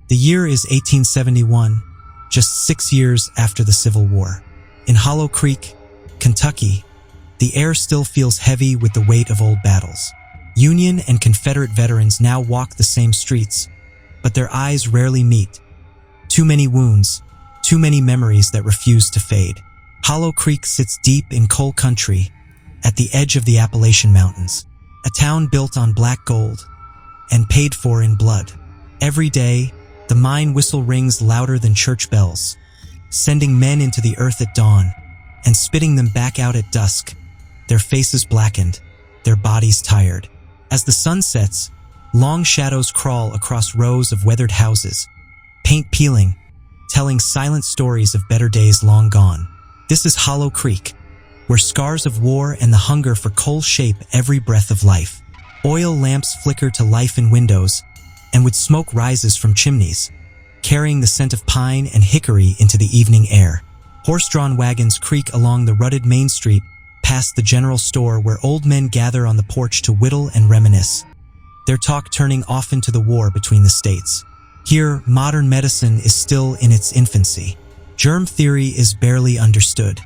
The year is 1871, just 6 years after the Civil War. In Hollow Creek, Kentucky, the air still feels heavy with the weight of old battles. Union and Confederate veterans now walk the same streets, but their eyes rarely meet. Too many wounds, too many memories that refuse to fade. Hollow Creek sits deep in coal country, at the edge of the Appalachian Mountains, a town built on black gold and paid for in blood. Every day, the mine whistle rings louder than church bells, sending men into the earth at dawn and spitting them back out at dusk, their faces blackened, their bodies tired. As the sun sets, long shadows crawl across rows of weathered houses, paint peeling, telling silent stories of better days long gone. This is Hollow Creek, where scars of war and the hunger for coal shape every breath of life. Oil lamps flicker to life in windows, and with smoke rises from chimneys, carrying the scent of pine and hickory into the evening air. Horse-drawn wagons creak along the rutted main street past the general store where old men gather on the porch to whittle and reminisce, their talk turning often to the war between the states. Here, modern medicine is still in its infancy. Germ theory is barely understood.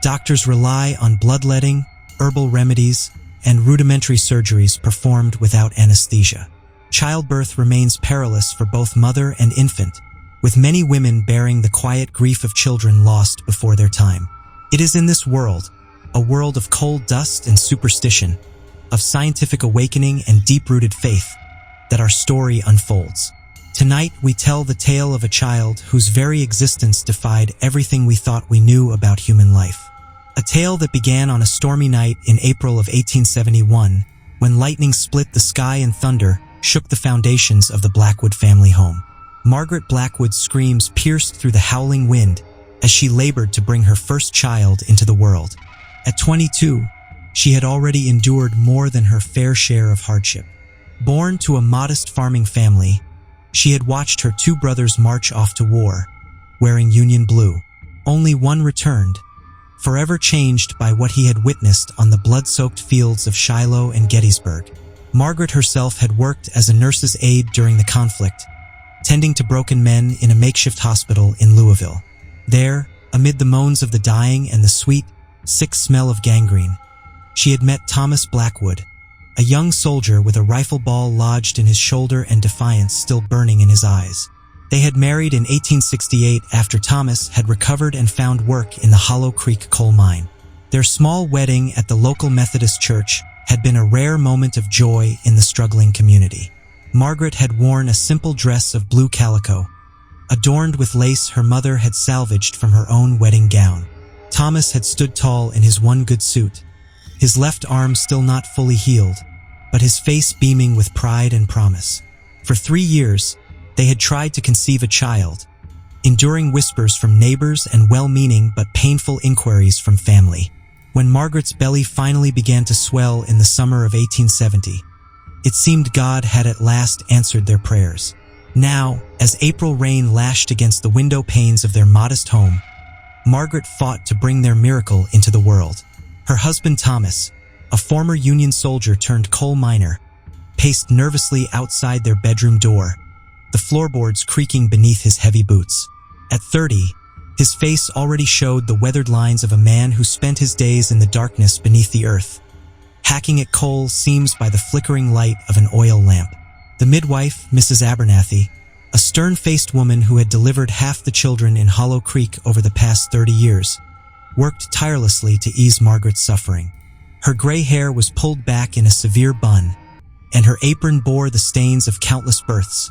Doctors rely on bloodletting, herbal remedies, and rudimentary surgeries performed without anesthesia. Childbirth remains perilous for both mother and infant, with many women bearing the quiet grief of children lost before their time. It is in this world, a world of coal dust and superstition, of scientific awakening and deep-rooted faith, that our story unfolds. Tonight, we tell the tale of a child whose very existence defied everything we thought we knew about human life. A tale that began on a stormy night in April of 1871, when lightning split the sky and thunder shook the foundations of the Blackwood family home. Margaret Blackwood's screams pierced through the howling wind as she labored to bring her first child into the world. At 22, she had already endured more than her fair share of hardship. Born to a modest farming family, she had watched her 2 brothers march off to war, wearing Union blue. Only one returned, forever changed by what he had witnessed on the blood-soaked fields of Shiloh and Gettysburg. Margaret herself had worked as a nurse's aide during the conflict, tending to broken men in a makeshift hospital in Louisville. There, amid the moans of the dying and the sweet, sick smell of gangrene, she had met Thomas Blackwood, a young soldier with a rifle ball lodged in his shoulder and defiance still burning in his eyes. They had married in 1868 after Thomas had recovered and found work in the Hollow Creek coal mine. Their small wedding at the local Methodist church had been a rare moment of joy in the struggling community. Margaret had worn a simple dress of blue calico, adorned with lace her mother had salvaged from her own wedding gown. Thomas had stood tall in his one good suit, his left arm still not fully healed, but his face beaming with pride and promise. For 3 years, they had tried to conceive a child, enduring whispers from neighbors and well-meaning but painful inquiries from family. When Margaret's belly finally began to swell in the summer of 1870, it seemed God had at last answered their prayers. Now, as April rain lashed against the window panes of their modest home, Margaret fought to bring their miracle into the world. Her husband Thomas, a former Union soldier turned coal miner, paced nervously outside their bedroom door, the floorboards creaking beneath his heavy boots. At 30, his face already showed the weathered lines of a man who spent his days in the darkness beneath the earth, hacking at coal seams by the flickering light of an oil lamp. The midwife, Mrs. Abernathy, a stern-faced woman who had delivered half the children in Hollow Creek over the past 30 years, worked tirelessly to ease Margaret's suffering. Her gray hair was pulled back in a severe bun, and her apron bore the stains of countless births,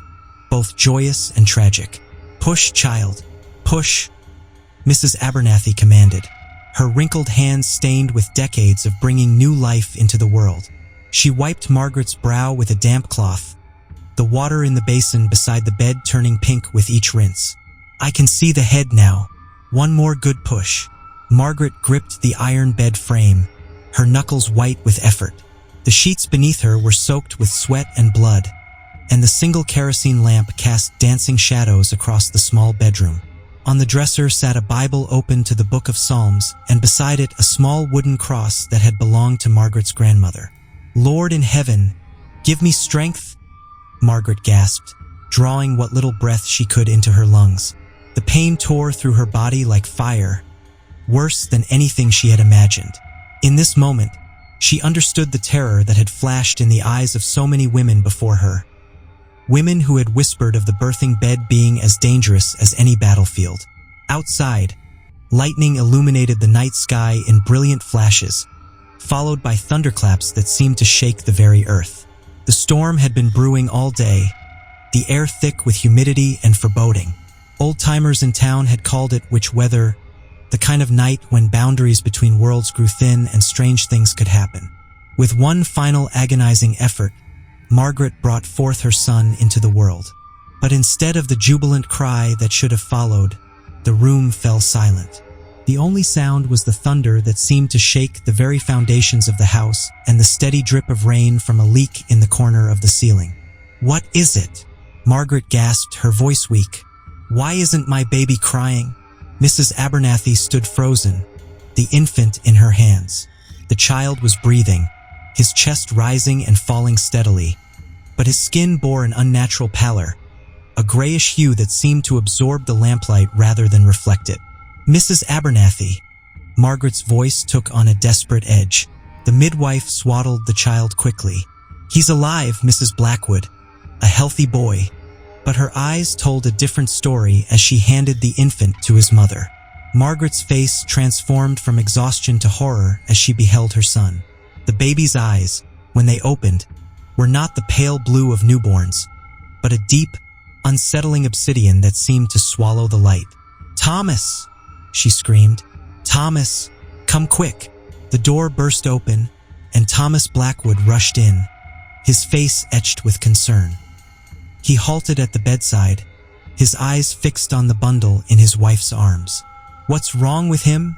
both joyous and tragic. "Push, child, push," Mrs. Abernathy commanded, her wrinkled hands stained with decades of bringing new life into the world. She wiped Margaret's brow with a damp cloth, the water in the basin beside the bed turning pink with each rinse. "I can see the head now. One more good push." Margaret gripped the iron bed frame, her knuckles white with effort. The sheets beneath her were soaked with sweat and blood, and the single kerosene lamp cast dancing shadows across the small bedroom. On the dresser sat a Bible open to the Book of Psalms, and beside it a small wooden cross that had belonged to Margaret's grandmother. "Lord in heaven, give me strength," Margaret gasped, drawing what little breath she could into her lungs. The pain tore through her body like fire, worse than anything she had imagined. In this moment, she understood the terror that had flashed in the eyes of so many women before her. Women who had whispered of the birthing bed being as dangerous as any battlefield. Outside, lightning illuminated the night sky in brilliant flashes, followed by thunderclaps that seemed to shake the very earth. The storm had been brewing all day, the air thick with humidity and foreboding. Old-timers in town had called it witch weather, the kind of night when boundaries between worlds grew thin and strange things could happen. With one final agonizing effort, Margaret brought forth her son into the world. But instead of the jubilant cry that should have followed, the room fell silent. The only sound was the thunder that seemed to shake the very foundations of the house and the steady drip of rain from a leak in the corner of the ceiling. "What is it?" Margaret gasped, her voice weak. "Why isn't my baby crying?" Mrs. Abernathy stood frozen, the infant in her hands. The child was breathing, his chest rising and falling steadily, but his skin bore an unnatural pallor, a grayish hue that seemed to absorb the lamplight rather than reflect it. "Mrs. Abernathy." Margaret's voice took on a desperate edge. The midwife swaddled the child quickly. "He's alive, Mrs. Blackwood, a healthy boy." But her eyes told a different story as she handed the infant to his mother. Margaret's face transformed from exhaustion to horror as she beheld her son. The baby's eyes, when they opened, were not the pale blue of newborns, but a deep, unsettling obsidian that seemed to swallow the light. "Thomas!" she screamed. "Thomas, come quick!" The door burst open, and Thomas Blackwood rushed in, his face etched with concern. He halted at the bedside, his eyes fixed on the bundle in his wife's arms. "What's wrong with him?"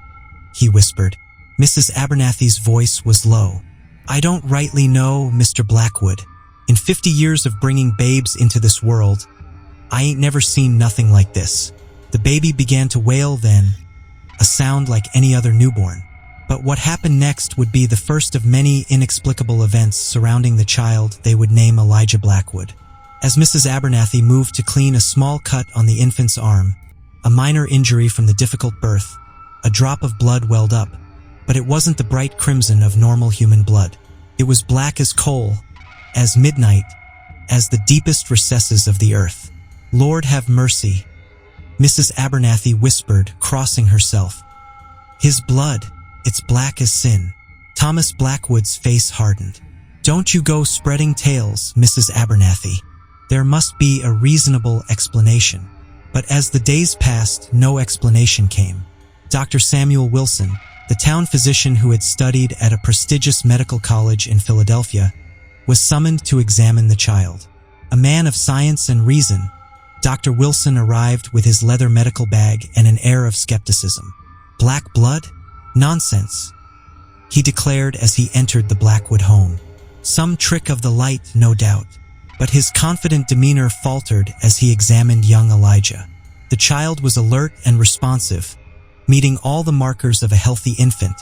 he whispered. Mrs. Abernathy's voice was low. "I don't rightly know, Mr. Blackwood. In 50 years of bringing babes into this world, I ain't never seen nothing like this." The baby began to wail then, a sound like any other newborn. But what happened next would be the first of many inexplicable events surrounding the child they would name Elijah Blackwood. As Mrs. Abernathy moved to clean a small cut on the infant's arm, a minor injury from the difficult birth, a drop of blood welled up, but it wasn't the bright crimson of normal human blood. It was black as coal, as midnight, as the deepest recesses of the earth. "Lord have mercy," Mrs. Abernathy whispered, crossing herself. "His blood, it's black as sin." Thomas Blackwood's face hardened. "Don't you go spreading tales, Mrs. Abernathy. There must be a reasonable explanation." But as the days passed, no explanation came. Dr. Samuel Wilson, the town physician who had studied at a prestigious medical college in Philadelphia, was summoned to examine the child. A man of science and reason, Dr. Wilson arrived with his leather medical bag and an air of skepticism. "Black blood? Nonsense," he declared as he entered the Blackwood home. "Some trick of the light, no doubt." But his confident demeanor faltered as he examined young Elijah. The child was alert and responsive, meeting all the markers of a healthy infant,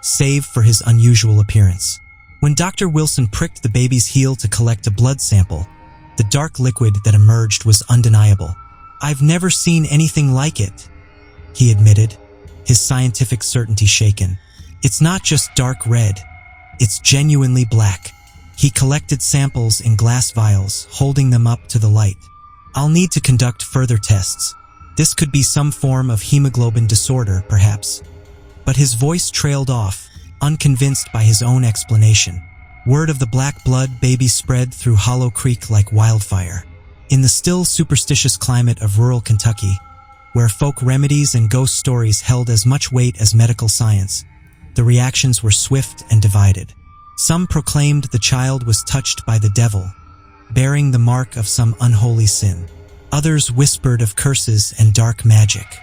save for his unusual appearance. When Dr. Wilson pricked the baby's heel to collect a blood sample, the dark liquid that emerged was undeniable. "I've never seen anything like it," he admitted, his scientific certainty shaken. "It's not just dark red, it's genuinely black." He collected samples in glass vials, holding them up to the light. "I'll need to conduct further tests. This could be some form of hemoglobin disorder, perhaps." But his voice trailed off, unconvinced by his own explanation. Word of the black blood baby spread through Hollow Creek like wildfire. In the still superstitious climate of rural Kentucky, where folk remedies and ghost stories held as much weight as medical science, the reactions were swift and divided. Some proclaimed the child was touched by the devil, bearing the mark of some unholy sin. Others whispered of curses and dark magic.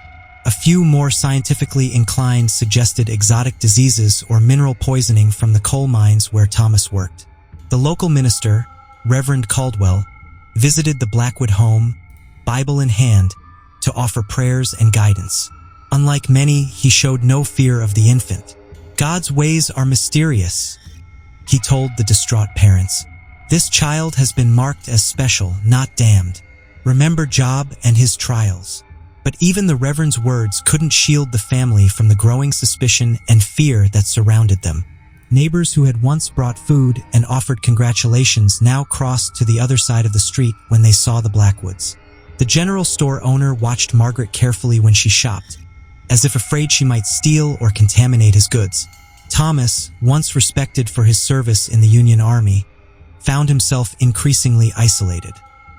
A few more scientifically inclined suggested exotic diseases or mineral poisoning from the coal mines where Thomas worked. The local minister, Reverend Caldwell, visited the Blackwood home, Bible in hand, to offer prayers and guidance. Unlike many, he showed no fear of the infant. "God's ways are mysterious," he told the distraught parents. "This child has been marked as special, not damned." Remember Job and his trials. But even the Reverend's words couldn't shield the family from the growing suspicion and fear that surrounded them. Neighbors who had once brought food and offered congratulations now crossed to the other side of the street when they saw the Blackwoods. The general store owner watched Margaret carefully when she shopped, as if afraid she might steal or contaminate his goods. Thomas, once respected for his service in the Union Army, found himself increasingly isolated.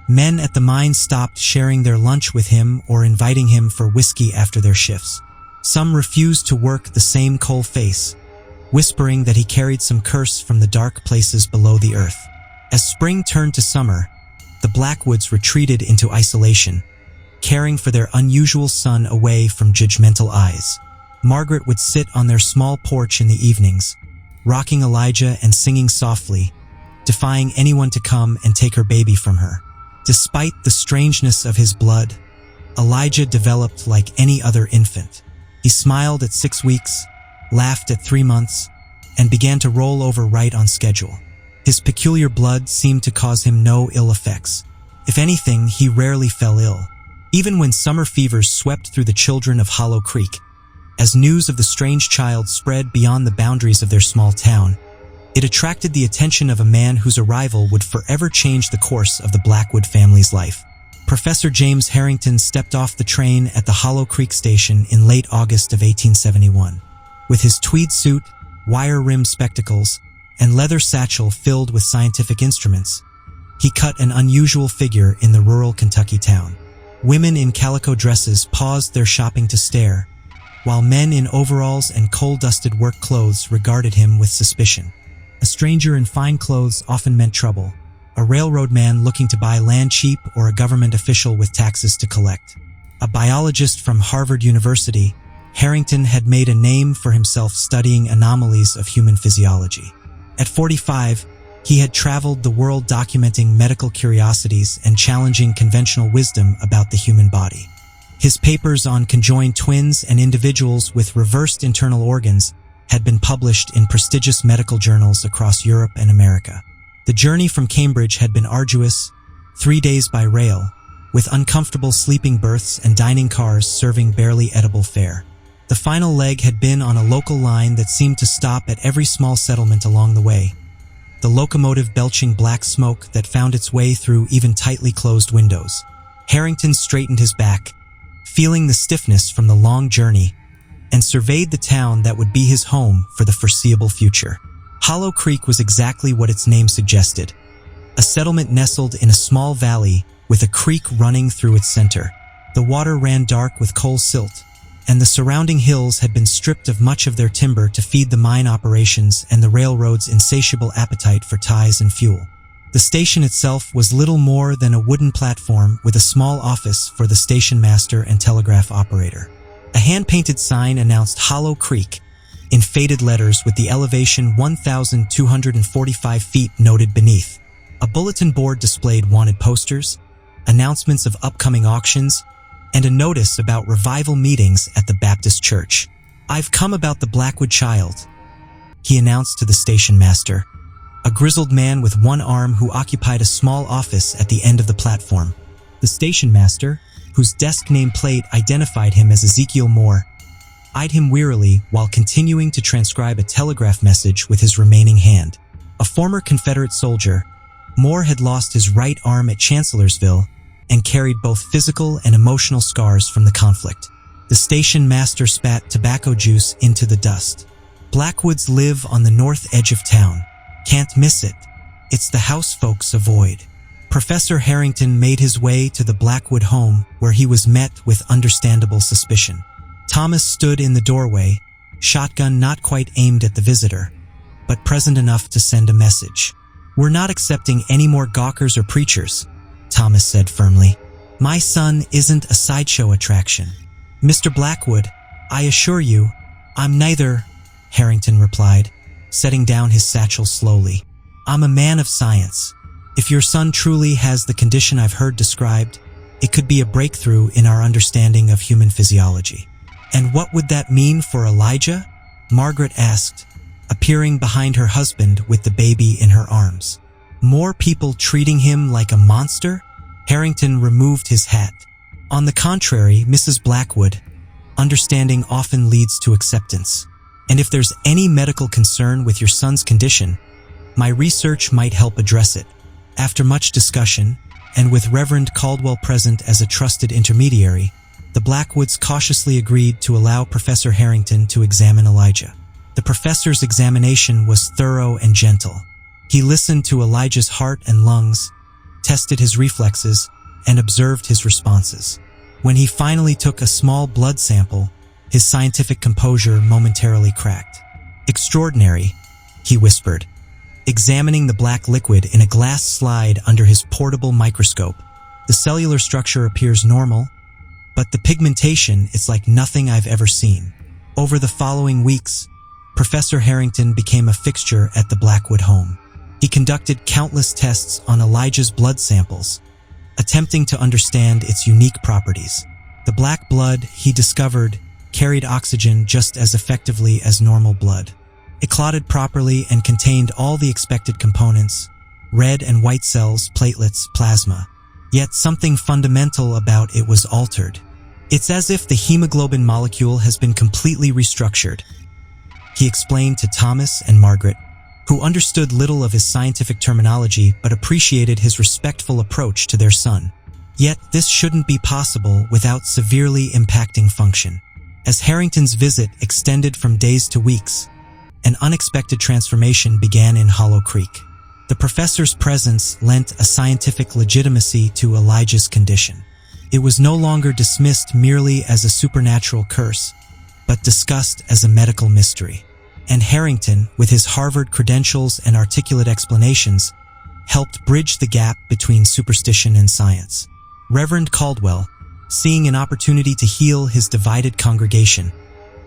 Men at the mine stopped sharing their lunch with him or inviting him for whiskey after their shifts. Some refused to work the same coal face, whispering that he carried some curse from the dark places below the earth. As spring turned to summer, the Blackwoods retreated into isolation, caring for their unusual son away from judgmental eyes. Margaret would sit on their small porch in the evenings, rocking Elijah and singing softly, defying anyone to come and take her baby from her. Despite the strangeness of his blood, Elijah developed like any other infant. He smiled at 6 weeks, laughed at 3 months, and began to roll over right on schedule. His peculiar blood seemed to cause him no ill effects. If anything, he rarely fell ill. Even when summer fevers swept through the children of Hollow Creek, as news of the strange child spread beyond the boundaries of their small town, it attracted the attention of a man whose arrival would forever change the course of the Blackwood family's life. Professor James Harrington stepped off the train at the Hollow Creek station in late August of 1871. With his tweed suit, wire-rimmed spectacles, and leather satchel filled with scientific instruments, he cut an unusual figure in the rural Kentucky town. Women in calico dresses paused their shopping to stare, while men in overalls and coal-dusted work clothes regarded him with suspicion. A stranger in fine clothes often meant trouble, a railroad man looking to buy land cheap or a government official with taxes to collect. A biologist from Harvard University, Harrington had made a name for himself studying anomalies of human physiology. At 45, he had traveled the world documenting medical curiosities and challenging conventional wisdom about the human body. His papers on conjoined twins and individuals with reversed internal organs had been published in prestigious medical journals across Europe and America. The journey from Cambridge had been arduous, 3 days by rail, with uncomfortable sleeping berths and dining cars serving barely edible fare. The final leg had been on a local line that seemed to stop at every small settlement along the way, the locomotive belching black smoke that found its way through even tightly closed windows. Harrington straightened his back, feeling the stiffness from the long journey, and surveyed the town that would be his home for the foreseeable future. Hollow Creek was exactly what its name suggested, a settlement nestled in a small valley with a creek running through its center. The water ran dark with coal silt, and the surrounding hills had been stripped of much of their timber to feed the mine operations and the railroad's insatiable appetite for ties and fuel. The station itself was little more than a wooden platform with a small office for the station master and telegraph operator. A hand-painted sign announced Hollow Creek in faded letters with the elevation 1,245 feet noted beneath. A bulletin board displayed wanted posters, announcements of upcoming auctions, and a notice about revival meetings at the Baptist church. "I've come about the Blackwood child," he announced to the station master, a grizzled man with one arm who occupied a small office at the end of the platform. The station master, whose desk nameplate identified him as Ezekiel Moore, eyed him wearily while continuing to transcribe a telegraph message with his remaining hand. A former Confederate soldier, Moore had lost his right arm at Chancellorsville and carried both physical and emotional scars from the conflict. The station master spat tobacco juice into the dust. "Blackwoods live on the north edge of town. Can't miss it. It's the house folks avoid." Professor Harrington made his way to the Blackwood home, where he was met with understandable suspicion. Thomas stood in the doorway, shotgun not quite aimed at the visitor, but present enough to send a message. "We're not accepting any more gawkers or preachers," Thomas said firmly. "My son isn't a sideshow attraction. Mr. Blackwood, I assure you, I'm neither," Harrington replied, setting down his satchel slowly. "I'm a man of science. If your son truly has the condition I've heard described, it could be a breakthrough in our understanding of human physiology." "And what would that mean for Elijah?" Margaret asked, appearing behind her husband with the baby in her arms. "More people treating him like a monster?" Harrington removed his hat. On the contrary, Mrs. Blackwood, understanding often leads to acceptance. And if there's any medical concern with your son's condition, my research might help address it. After much discussion, and with Reverend Caldwell present as a trusted intermediary, the Blackwoods cautiously agreed to allow Professor Harrington to examine Elijah. The professor's examination was thorough and gentle. He listened to Elijah's heart and lungs, tested his reflexes, and observed his responses. When he finally took a small blood sample, his scientific composure momentarily cracked. "Extraordinary," he whispered, examining the black liquid in a glass slide under his portable microscope. "The cellular structure appears normal, but the pigmentation is like nothing I've ever seen." Over the following weeks, Professor Harrington became a fixture at the Blackwood home. He conducted countless tests on Elijah's blood samples, attempting to understand its unique properties. The black blood, he discovered, carried oxygen just as effectively as normal blood. It clotted properly and contained all the expected components: red and white cells, platelets, plasma. Yet something fundamental about it was altered. It's as if the hemoglobin molecule has been completely restructured, he explained to Thomas and Margaret, who understood little of his scientific terminology but appreciated his respectful approach to their son. Yet this shouldn't be possible without severely impacting function. As Harrington's visit extended from days to weeks, an unexpected transformation began in Hollow Creek. The professor's presence lent a scientific legitimacy to Elijah's condition. It was no longer dismissed merely as a supernatural curse, but discussed as a medical mystery. And Harrington, with his Harvard credentials and articulate explanations, helped bridge the gap between superstition and science. Reverend Caldwell, seeing an opportunity to heal his divided congregation,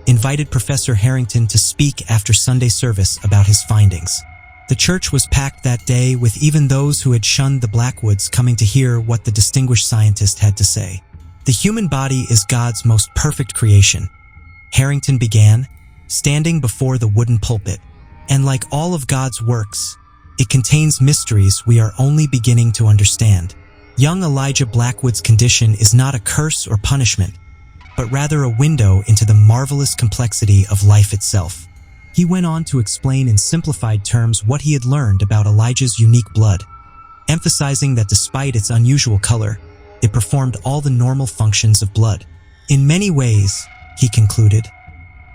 invited Professor Harrington to speak after Sunday service about his findings. The church was packed that day, with even those who had shunned the Blackwoods coming to hear what the distinguished scientist had to say. "The human body is God's most perfect creation," Harrington began, standing before the wooden pulpit. "And like all of God's works, it contains mysteries we are only beginning to understand. Young Elijah Blackwood's condition is not a curse or punishment, but rather a window into the marvelous complexity of life itself." He went on to explain in simplified terms what he had learned about Elijah's unique blood, emphasizing that despite its unusual color, it performed all the normal functions of blood. "In many ways," he concluded,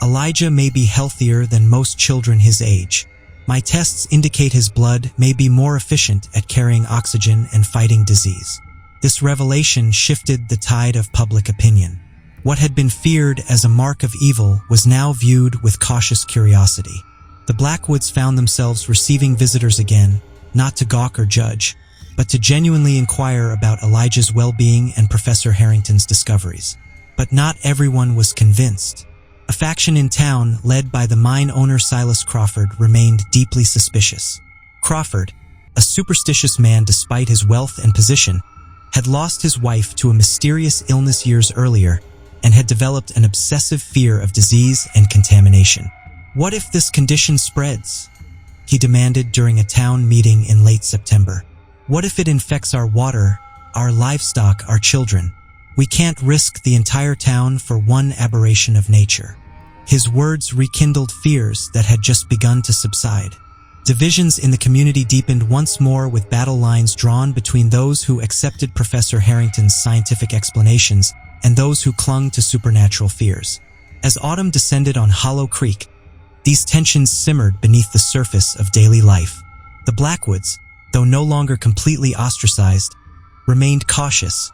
"Elijah may be healthier than most children his age. My tests indicate his blood may be more efficient at carrying oxygen and fighting disease." This revelation shifted the tide of public opinion. What had been feared as a mark of evil was now viewed with cautious curiosity. The Blackwoods found themselves receiving visitors again, not to gawk or judge, but to genuinely inquire about Elijah's well-being and Professor Harrington's discoveries. But not everyone was convinced. A faction in town, led by the mine owner Silas Crawford, remained deeply suspicious. Crawford, a superstitious man despite his wealth and position, had lost his wife to a mysterious illness years earlier and had developed an obsessive fear of disease and contamination. "What if this condition spreads?" he demanded during a town meeting in late September. "What if it infects our water, our livestock, our children? We can't risk the entire town for one aberration of nature." His words rekindled fears that had just begun to subside. Divisions in the community deepened once more, with battle lines drawn between those who accepted Professor Harrington's scientific explanations and those who clung to supernatural fears. As autumn descended on Hollow Creek, these tensions simmered beneath the surface of daily life. The Blackwoods, though no longer completely ostracized, remained cautious,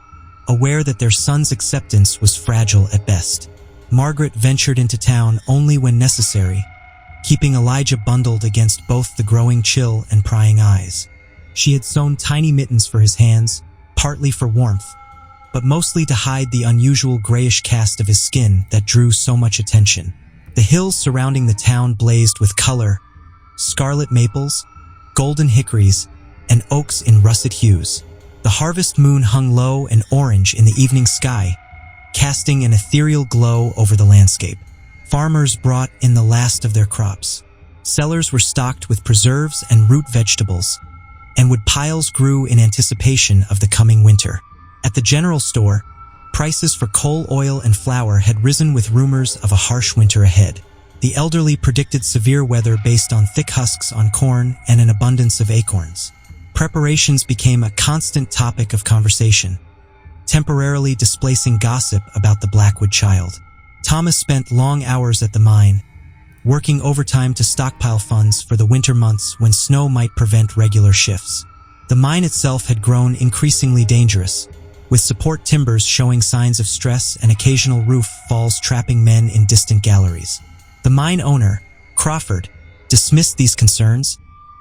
aware that their son's acceptance was fragile at best. Margaret ventured into town only when necessary, keeping Elijah bundled against both the growing chill and prying eyes. She had sewn tiny mittens for his hands, partly for warmth, but mostly to hide the unusual grayish cast of his skin that drew so much attention. The hills surrounding the town blazed with color: scarlet maples, golden hickories, and oaks in russet hues. The harvest moon hung low and orange in the evening sky, casting an ethereal glow over the landscape. Farmers brought in the last of their crops. Cellars were stocked with preserves and root vegetables, and wood piles grew in anticipation of the coming winter. At the general store, prices for coal, oil, and flour had risen with rumors of a harsh winter ahead. The elderly predicted severe weather based on thick husks on corn and an abundance of acorns. Preparations became a constant topic of conversation, temporarily displacing gossip about the Blackwood child. Thomas spent long hours at the mine, working overtime to stockpile funds for the winter months when snow might prevent regular shifts. The mine itself had grown increasingly dangerous, with support timbers showing signs of stress and occasional roof falls trapping men in distant galleries. The mine owner, Crawford, dismissed these concerns,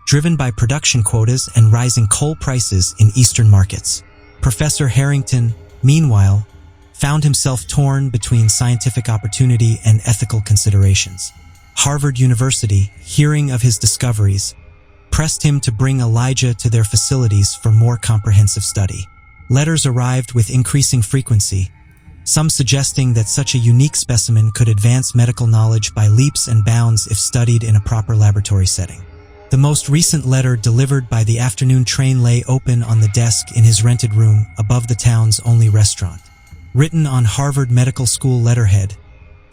driven by production quotas and rising coal prices in eastern markets. Professor Harrington, meanwhile, found himself torn between scientific opportunity and ethical considerations. Harvard University, hearing of his discoveries, pressed him to bring Elijah to their facilities for more comprehensive study. Letters arrived with increasing frequency, some suggesting that such a unique specimen could advance medical knowledge by leaps and bounds if studied in a proper laboratory setting. The most recent letter delivered by the afternoon train lay open on the desk in his rented room above the town's only restaurant. Written on Harvard Medical School letterhead,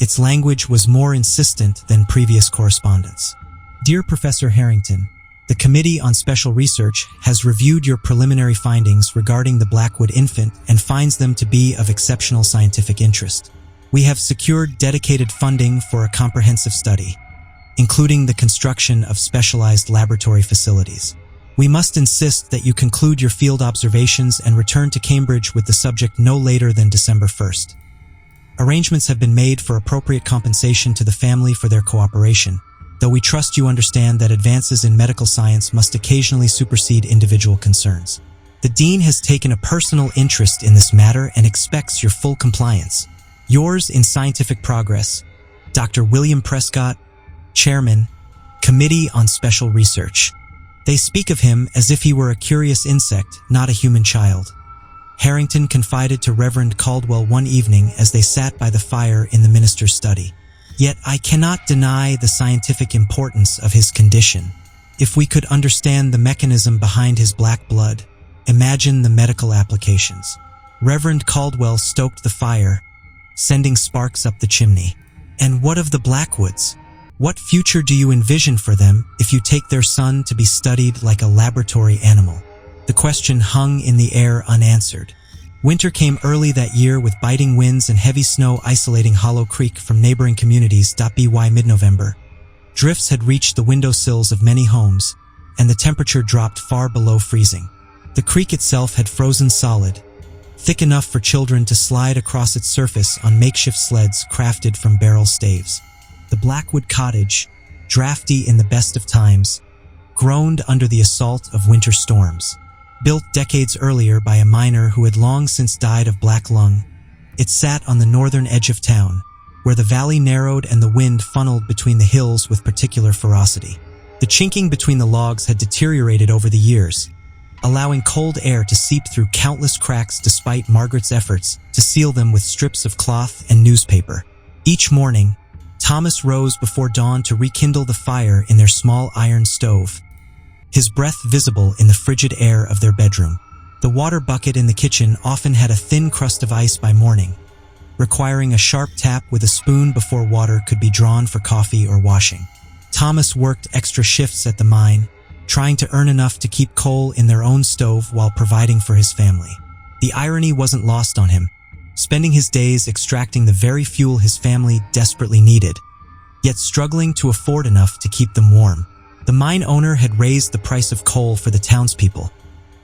its language was more insistent than previous correspondence. Dear Professor Harrington, the Committee on Special Research has reviewed your preliminary findings regarding the Blackwood infant and finds them to be of exceptional scientific interest. We have secured dedicated funding for a comprehensive study, including the construction of specialized laboratory facilities. We must insist that you conclude your field observations and return to Cambridge with the subject no later than December 1st. Arrangements have been made for appropriate compensation to the family for their cooperation, though we trust you understand that advances in medical science must occasionally supersede individual concerns. The Dean has taken a personal interest in this matter and expects your full compliance. Yours in scientific progress, Dr. William Prescott, Chairman, Committee on Special Research. They speak of him as if he were a curious insect, not a human child. Harrington confided to Reverend Caldwell one evening as they sat by the fire in the minister's study. Yet I cannot deny the scientific importance of his condition. If we could understand the mechanism behind his black blood, imagine the medical applications. Reverend Caldwell stoked the fire, sending sparks up the chimney. And what of the Blackwoods? What future do you envision for them if you take their son to be studied like a laboratory animal? The question hung in the air unanswered. Winter came early that year with biting winds and heavy snow isolating Hollow Creek from neighboring communities. By mid-November, drifts had reached the windowsills of many homes, and the temperature dropped far below freezing. The creek itself had frozen solid, thick enough for children to slide across its surface on makeshift sleds crafted from barrel staves. The Blackwood cottage, drafty in the best of times, groaned under the assault of winter storms. Built decades earlier by a miner who had long since died of black lung, it sat on the northern edge of town, where the valley narrowed and the wind funneled between the hills with particular ferocity. The chinking between the logs had deteriorated over the years, allowing cold air to seep through countless cracks despite Margaret's efforts to seal them with strips of cloth and newspaper. Each morning, Thomas rose before dawn to rekindle the fire in their small iron stove, his breath visible in the frigid air of their bedroom. The water bucket in the kitchen often had a thin crust of ice by morning, requiring a sharp tap with a spoon before water could be drawn for coffee or washing. Thomas worked extra shifts at the mine, trying to earn enough to keep coal in their own stove while providing for his family. The irony wasn't lost on him, spending his days extracting the very fuel his family desperately needed, yet struggling to afford enough to keep them warm. The mine owner had raised the price of coal for the townspeople,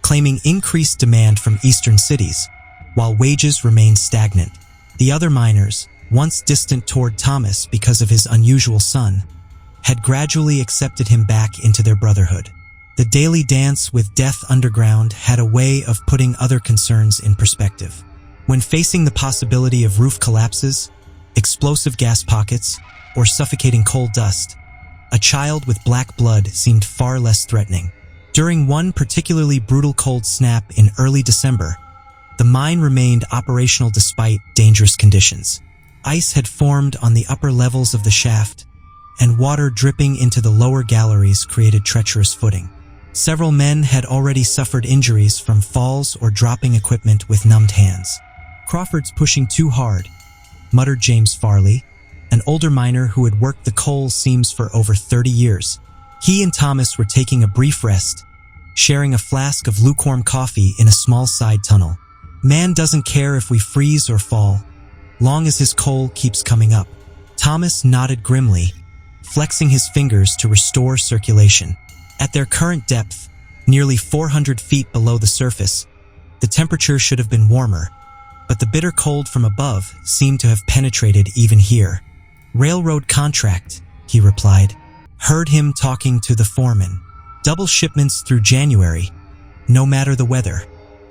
claiming increased demand from eastern cities, while wages remained stagnant. The other miners, once distant toward Thomas because of his unusual son, had gradually accepted him back into their brotherhood. The daily dance with death underground had a way of putting other concerns in perspective. When facing the possibility of roof collapses, explosive gas pockets, or suffocating coal dust, a child with black blood seemed far less threatening. During one particularly brutal cold snap in early December, the mine remained operational despite dangerous conditions. Ice had formed on the upper levels of the shaft, and water dripping into the lower galleries created treacherous footing. Several men had already suffered injuries from falls or dropping equipment with numbed hands. "Crawford's pushing too hard," muttered James Farley, an older miner who had worked the coal seams for over 30 years. He and Thomas were taking a brief rest, sharing a flask of lukewarm coffee in a small side tunnel. "Man doesn't care if we freeze or fall, long as his coal keeps coming up." Thomas nodded grimly, flexing his fingers to restore circulation. At their current depth, nearly 400 feet below the surface, the temperature should have been warmer, but the bitter cold from above seemed to have penetrated even here. "Railroad contract," he replied. Heard him talking to the foreman. "Double shipments through January, no matter the weather."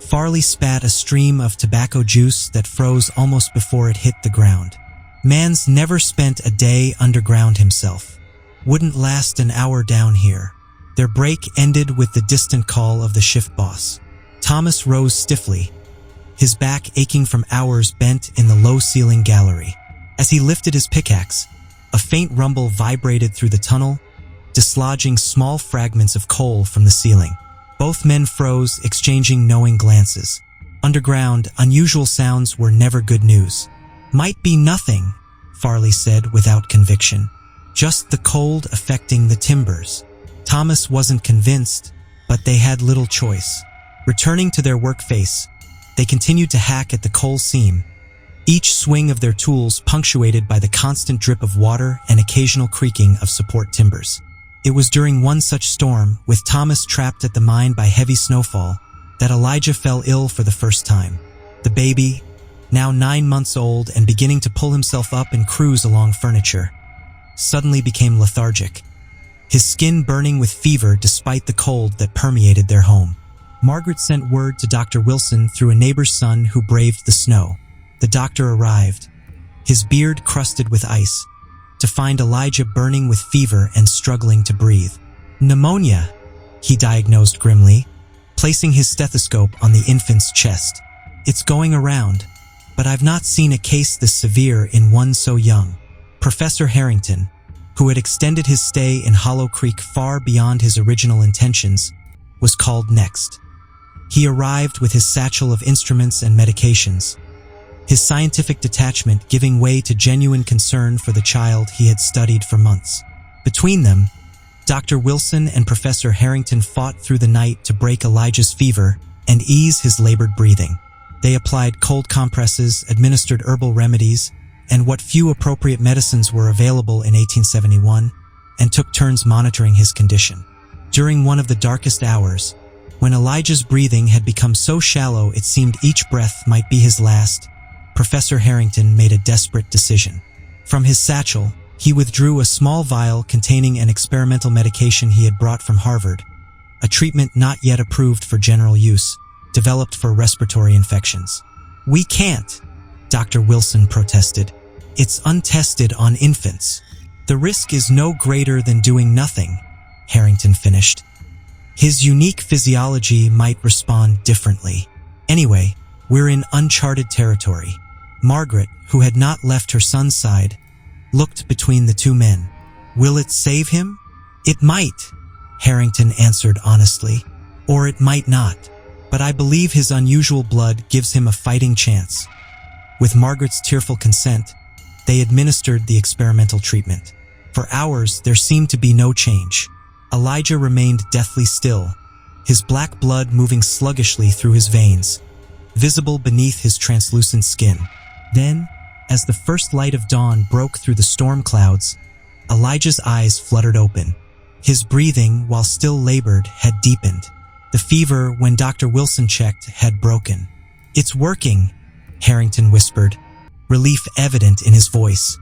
Farley spat a stream of tobacco juice that froze almost before it hit the ground. "Man's never spent a day underground himself. Wouldn't last an hour down here." Their break ended with the distant call of the shift boss. Thomas rose stiffly, his back aching from hours bent in the low-ceiling gallery. As he lifted his pickaxe, a faint rumble vibrated through the tunnel, dislodging small fragments of coal from the ceiling. Both men froze, exchanging knowing glances. Underground, unusual sounds were never good news. "Might be nothing," Farley said without conviction. "Just the cold affecting the timbers." Thomas wasn't convinced, but they had little choice. Returning to their work face, they continued to hack at the coal seam, each swing of their tools punctuated by the constant drip of water and occasional creaking of support timbers. It was during one such storm, with Thomas trapped at the mine by heavy snowfall, that Elijah fell ill for the first time. The baby, now 9 months old and beginning to pull himself up and cruise along furniture, suddenly became lethargic, his skin burning with fever despite the cold that permeated their home. Margaret sent word to Dr. Wilson through a neighbor's son who braved the snow. The doctor arrived, his beard crusted with ice, to find Elijah burning with fever and struggling to breathe. "Pneumonia," he diagnosed grimly, placing his stethoscope on the infant's chest. "It's going around, but I've not seen a case this severe in one so young." Professor Harrington, who had extended his stay in Hollow Creek far beyond his original intentions, was called next. He arrived with his satchel of instruments and medications, his scientific detachment giving way to genuine concern for the child he had studied for months. Between them, Dr. Wilson and Professor Harrington fought through the night to break Elijah's fever and ease his labored breathing. They applied cold compresses, administered herbal remedies, and what few appropriate medicines were available in 1871, and took turns monitoring his condition. During one of the darkest hours, when Elijah's breathing had become so shallow it seemed each breath might be his last, Professor Harrington made a desperate decision. From his satchel, he withdrew a small vial containing an experimental medication he had brought from Harvard, a treatment not yet approved for general use, developed for respiratory infections. "We can't," Dr. Wilson protested. "It's untested on infants." "The risk is no greater than doing nothing," Harrington finished. "His unique physiology might respond differently. Anyway, we're in uncharted territory." Margaret, who had not left her son's side, looked between the two men. "Will it save him?" "It might," Harrington answered honestly. "Or it might not. But I believe his unusual blood gives him a fighting chance." With Margaret's tearful consent, they administered the experimental treatment. For hours, there seemed to be no change. Elijah remained deathly still, his black blood moving sluggishly through his veins, visible beneath his translucent skin. Then, as the first light of dawn broke through the storm clouds, Elijah's eyes fluttered open. His breathing, while still labored, had deepened. The fever, when Dr. Wilson checked, had broken. "It's working," Harrington whispered, relief evident in his voice.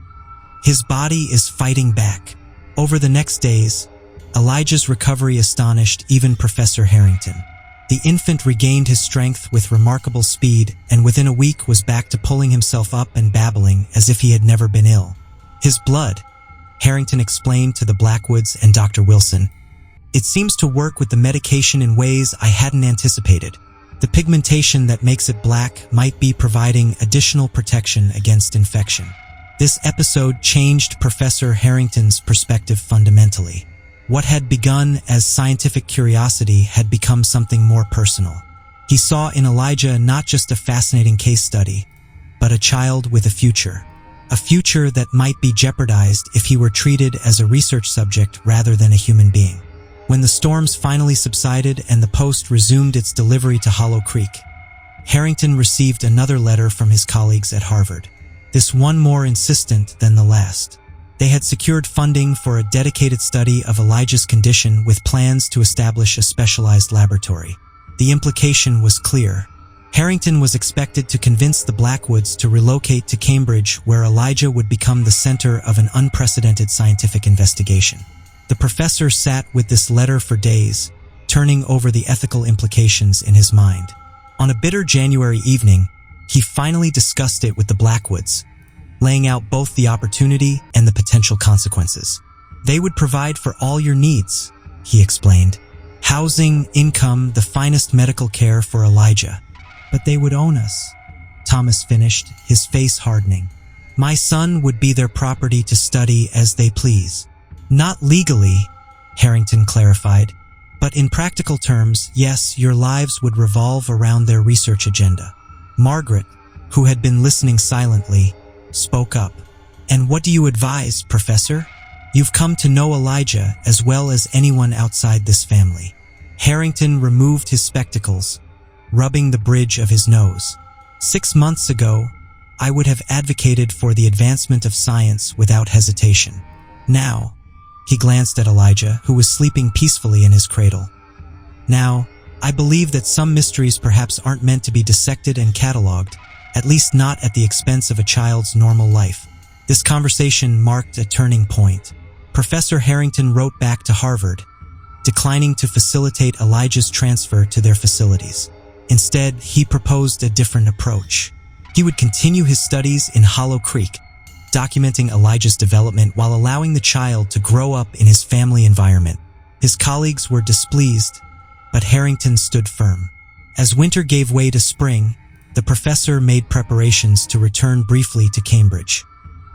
"His body is fighting back." Over the next days, Elijah's recovery astonished even Professor Harrington. The infant regained his strength with remarkable speed, and within a week was back to pulling himself up and babbling as if he had never been ill. "His blood," Harrington explained to the Blackwoods and Dr. Wilson, "it seems to work with the medication in ways I hadn't anticipated. The pigmentation that makes it black might be providing additional protection against infection." This episode changed Professor Harrington's perspective fundamentally. What had begun as scientific curiosity had become something more personal. He saw in Elijah not just a fascinating case study, but a child with a future that might be jeopardized if he were treated as a research subject rather than a human being. When the storms finally subsided and the post resumed its delivery to Hollow Creek, Harrington received another letter from his colleagues at Harvard, this one more insistent than the last. They had secured funding for a dedicated study of Elijah's condition with plans to establish a specialized laboratory. The implication was clear. Harrington was expected to convince the Blackwoods to relocate to Cambridge, where Elijah would become the center of an unprecedented scientific investigation. The professor sat with this letter for days, turning over the ethical implications in his mind. On a bitter January evening, he finally discussed it with the Blackwoods, laying out both the opportunity and the potential consequences. "They would provide for all your needs," he explained. "Housing, income, the finest medical care for Elijah. But they would own us," Thomas finished, his face hardening. "My son would be their property to study as they please." "Not legally," Harrington clarified, "but in practical terms, yes, your lives would revolve around their research agenda." Margaret, who had been listening silently, spoke up. "And what do you advise, Professor? You've come to know Elijah as well as anyone outside this family." Harrington removed his spectacles, rubbing the bridge of his nose. "6 months ago, I would have advocated for the advancement of science without hesitation. Now," he glanced at Elijah, who was sleeping peacefully in his cradle. "Now, I believe that some mysteries perhaps aren't meant to be dissected and cataloged, at least not at the expense of a child's normal life." This conversation marked a turning point. Professor Harrington wrote back to Harvard, declining to facilitate Elijah's transfer to their facilities. Instead, he proposed a different approach. He would continue his studies in Hollow Creek, documenting Elijah's development while allowing the child to grow up in his family environment. His colleagues were displeased, but Harrington stood firm. As winter gave way to spring, the professor made preparations to return briefly to Cambridge.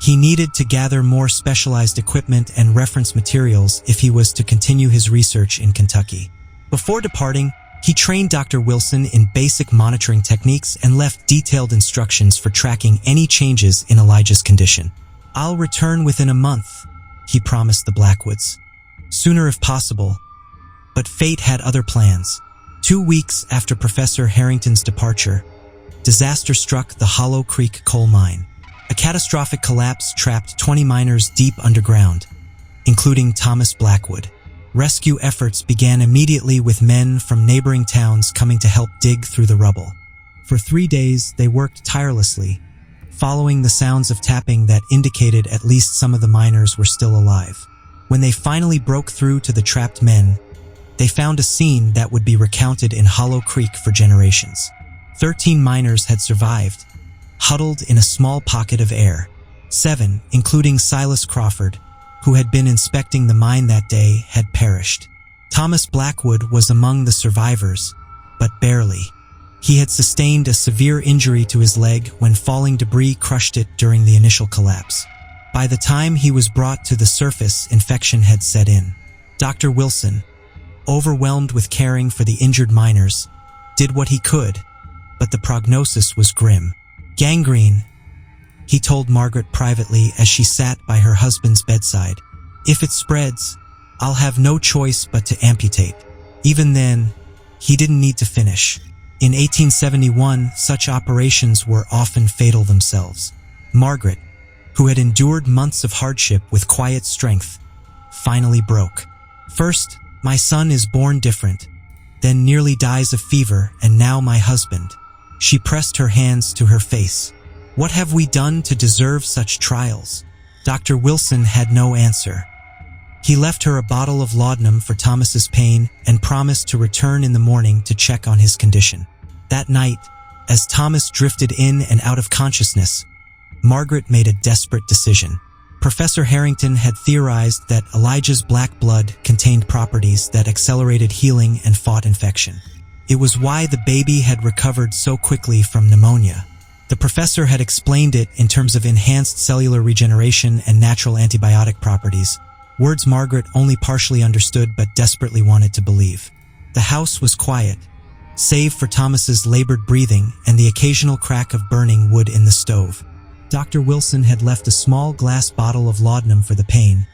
He needed to gather more specialized equipment and reference materials if he was to continue his research in Kentucky. Before departing, he trained Dr. Wilson in basic monitoring techniques and left detailed instructions for tracking any changes in Elijah's condition. "I'll return within a month," he promised the Blackwoods. "Sooner if possible." But fate had other plans. 2 weeks after Professor Harrington's departure, disaster struck the Hollow Creek coal mine. A catastrophic collapse trapped 20 miners deep underground, including Thomas Blackwood. Rescue efforts began immediately with men from neighboring towns coming to help dig through the rubble. For 3 days, they worked tirelessly, following the sounds of tapping that indicated at least some of the miners were still alive. When they finally broke through to the trapped men, they found a scene that would be recounted in Hollow Creek for generations. 13 miners had survived, huddled in a small pocket of air. 7, including Silas Crawford, who had been inspecting the mine that day, had perished. Thomas Blackwood was among the survivors, but barely. He had sustained a severe injury to his leg when falling debris crushed it during the initial collapse. By the time he was brought to the surface, infection had set in. Dr. Wilson, overwhelmed with caring for the injured miners, did what he could, but the prognosis was grim. "Gangrene," he told Margaret privately as she sat by her husband's bedside. "If it spreads, I'll have no choice but to amputate." Even then, he didn't need to finish. In 1871, such operations were often fatal themselves. Margaret, who had endured months of hardship with quiet strength, finally broke. "First, my son is born different, then nearly dies of fever, and now my husband." She pressed her hands to her face. "What have we done to deserve such trials?" Dr. Wilson had no answer. He left her a bottle of laudanum for Thomas's pain and promised to return in the morning to check on his condition. That night, as Thomas drifted in and out of consciousness, Margaret made a desperate decision. Professor Harrington had theorized that Elijah's black blood contained properties that accelerated healing and fought infection. It was why the baby had recovered so quickly from pneumonia. The professor had explained it in terms of enhanced cellular regeneration and natural antibiotic properties, words Margaret only partially understood but desperately wanted to believe. The house was quiet, save for Thomas's labored breathing and the occasional crack of burning wood in the stove. Dr. Wilson had left a small glass bottle of laudanum for the pain,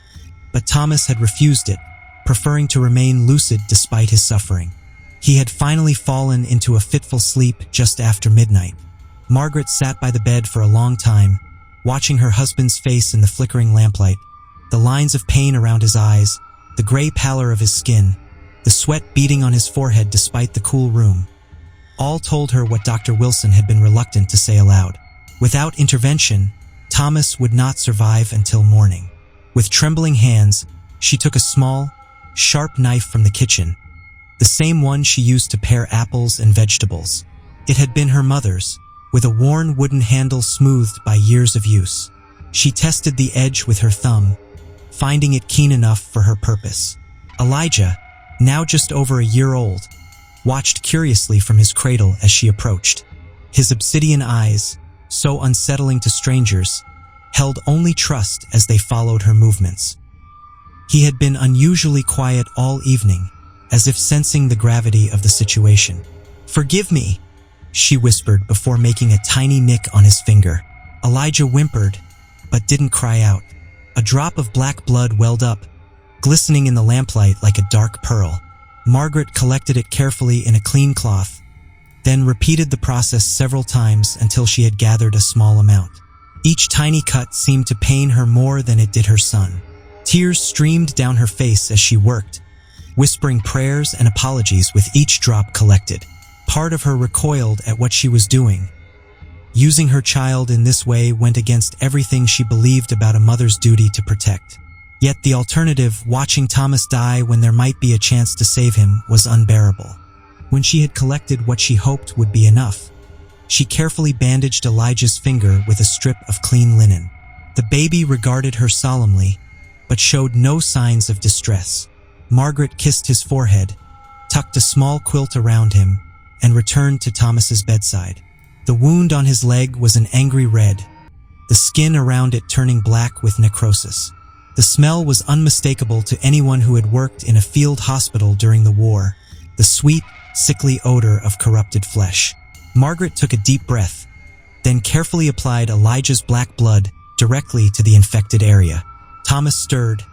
but Thomas had refused it, preferring to remain lucid despite his suffering. He had finally fallen into a fitful sleep just after midnight. Margaret sat by the bed for a long time, watching her husband's face in the flickering lamplight, the lines of pain around his eyes, the gray pallor of his skin, the sweat beading on his forehead despite the cool room. All told her what Dr. Wilson had been reluctant to say aloud. Without intervention, Thomas would not survive until morning. With trembling hands, she took a small, sharp knife from the kitchen, the same one she used to pare apples and vegetables. It had been her mother's, with a worn wooden handle smoothed by years of use. She tested the edge with her thumb, finding it keen enough for her purpose. Elijah, now just over a year old, watched curiously from his cradle as she approached. His obsidian eyes, so unsettling to strangers, held only trust as they followed her movements. He had been unusually quiet all evening, as if sensing the gravity of the situation. "Forgive me," she whispered before making a tiny nick on his finger. Elijah whimpered, but didn't cry out. A drop of black blood welled up, glistening in the lamplight like a dark pearl. Margaret collected it carefully in a clean cloth, then repeated the process several times until she had gathered a small amount. Each tiny cut seemed to pain her more than it did her son. Tears streamed down her face as she worked, whispering prayers and apologies with each drop collected. Part of her recoiled at what she was doing. Using her child in this way went against everything she believed about a mother's duty to protect. Yet the alternative, watching Thomas die when there might be a chance to save him, was unbearable. When she had collected what she hoped would be enough, she carefully bandaged Elijah's finger with a strip of clean linen. The baby regarded her solemnly, but showed no signs of distress. Margaret kissed his forehead, tucked a small quilt around him, and returned to Thomas's bedside. The wound on his leg was an angry red, the skin around it turning black with necrosis. The smell was unmistakable to anyone who had worked in a field hospital during the war, the sweet, sickly odor of corrupted flesh. Margaret took a deep breath, then carefully applied Elijah's black blood directly to the infected area. Thomas stirred,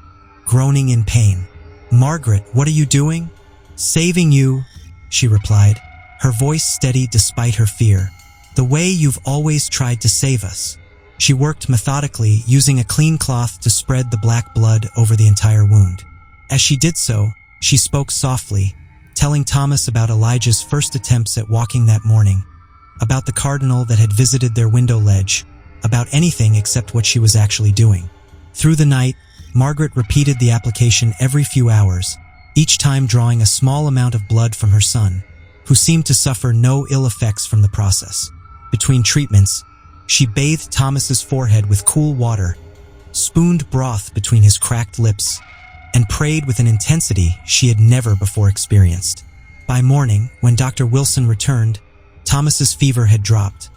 groaning in pain. "Margaret, what are you doing?" "Saving you," she replied, her voice steady despite her fear. "The way you've always tried to save us." She worked methodically, using a clean cloth to spread the black blood over the entire wound. As she did so, she spoke softly, telling Thomas about Elijah's first attempts at walking that morning, about the cardinal that had visited their window ledge, about anything except what she was actually doing. Through the night, Margaret repeated the application every few hours, each time drawing a small amount of blood from her son, who seemed to suffer no ill effects from the process. Between treatments, she bathed Thomas's forehead with cool water, spooned broth between his cracked lips, and prayed with an intensity she had never before experienced. By morning, when Dr. Wilson returned, Thomas's fever had dropped,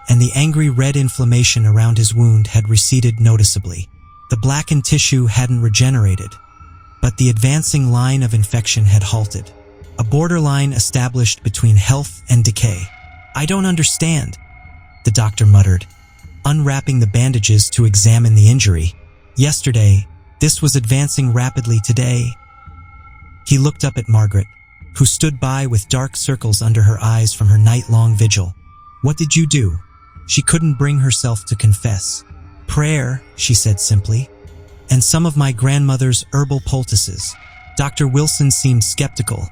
and the angry red inflammation around his wound had receded noticeably. The blackened tissue hadn't regenerated, but the advancing line of infection had halted, a borderline established between health and decay. "I don't understand," the doctor muttered, unwrapping the bandages to examine the injury. "Yesterday, this was advancing rapidly. Today." He looked up at Margaret, who stood by with dark circles under her eyes from her night-long vigil. "What did you do?" She couldn't bring herself to confess. "Prayer," she said simply, "and some of my grandmother's herbal poultices." Dr. Wilson seemed skeptical,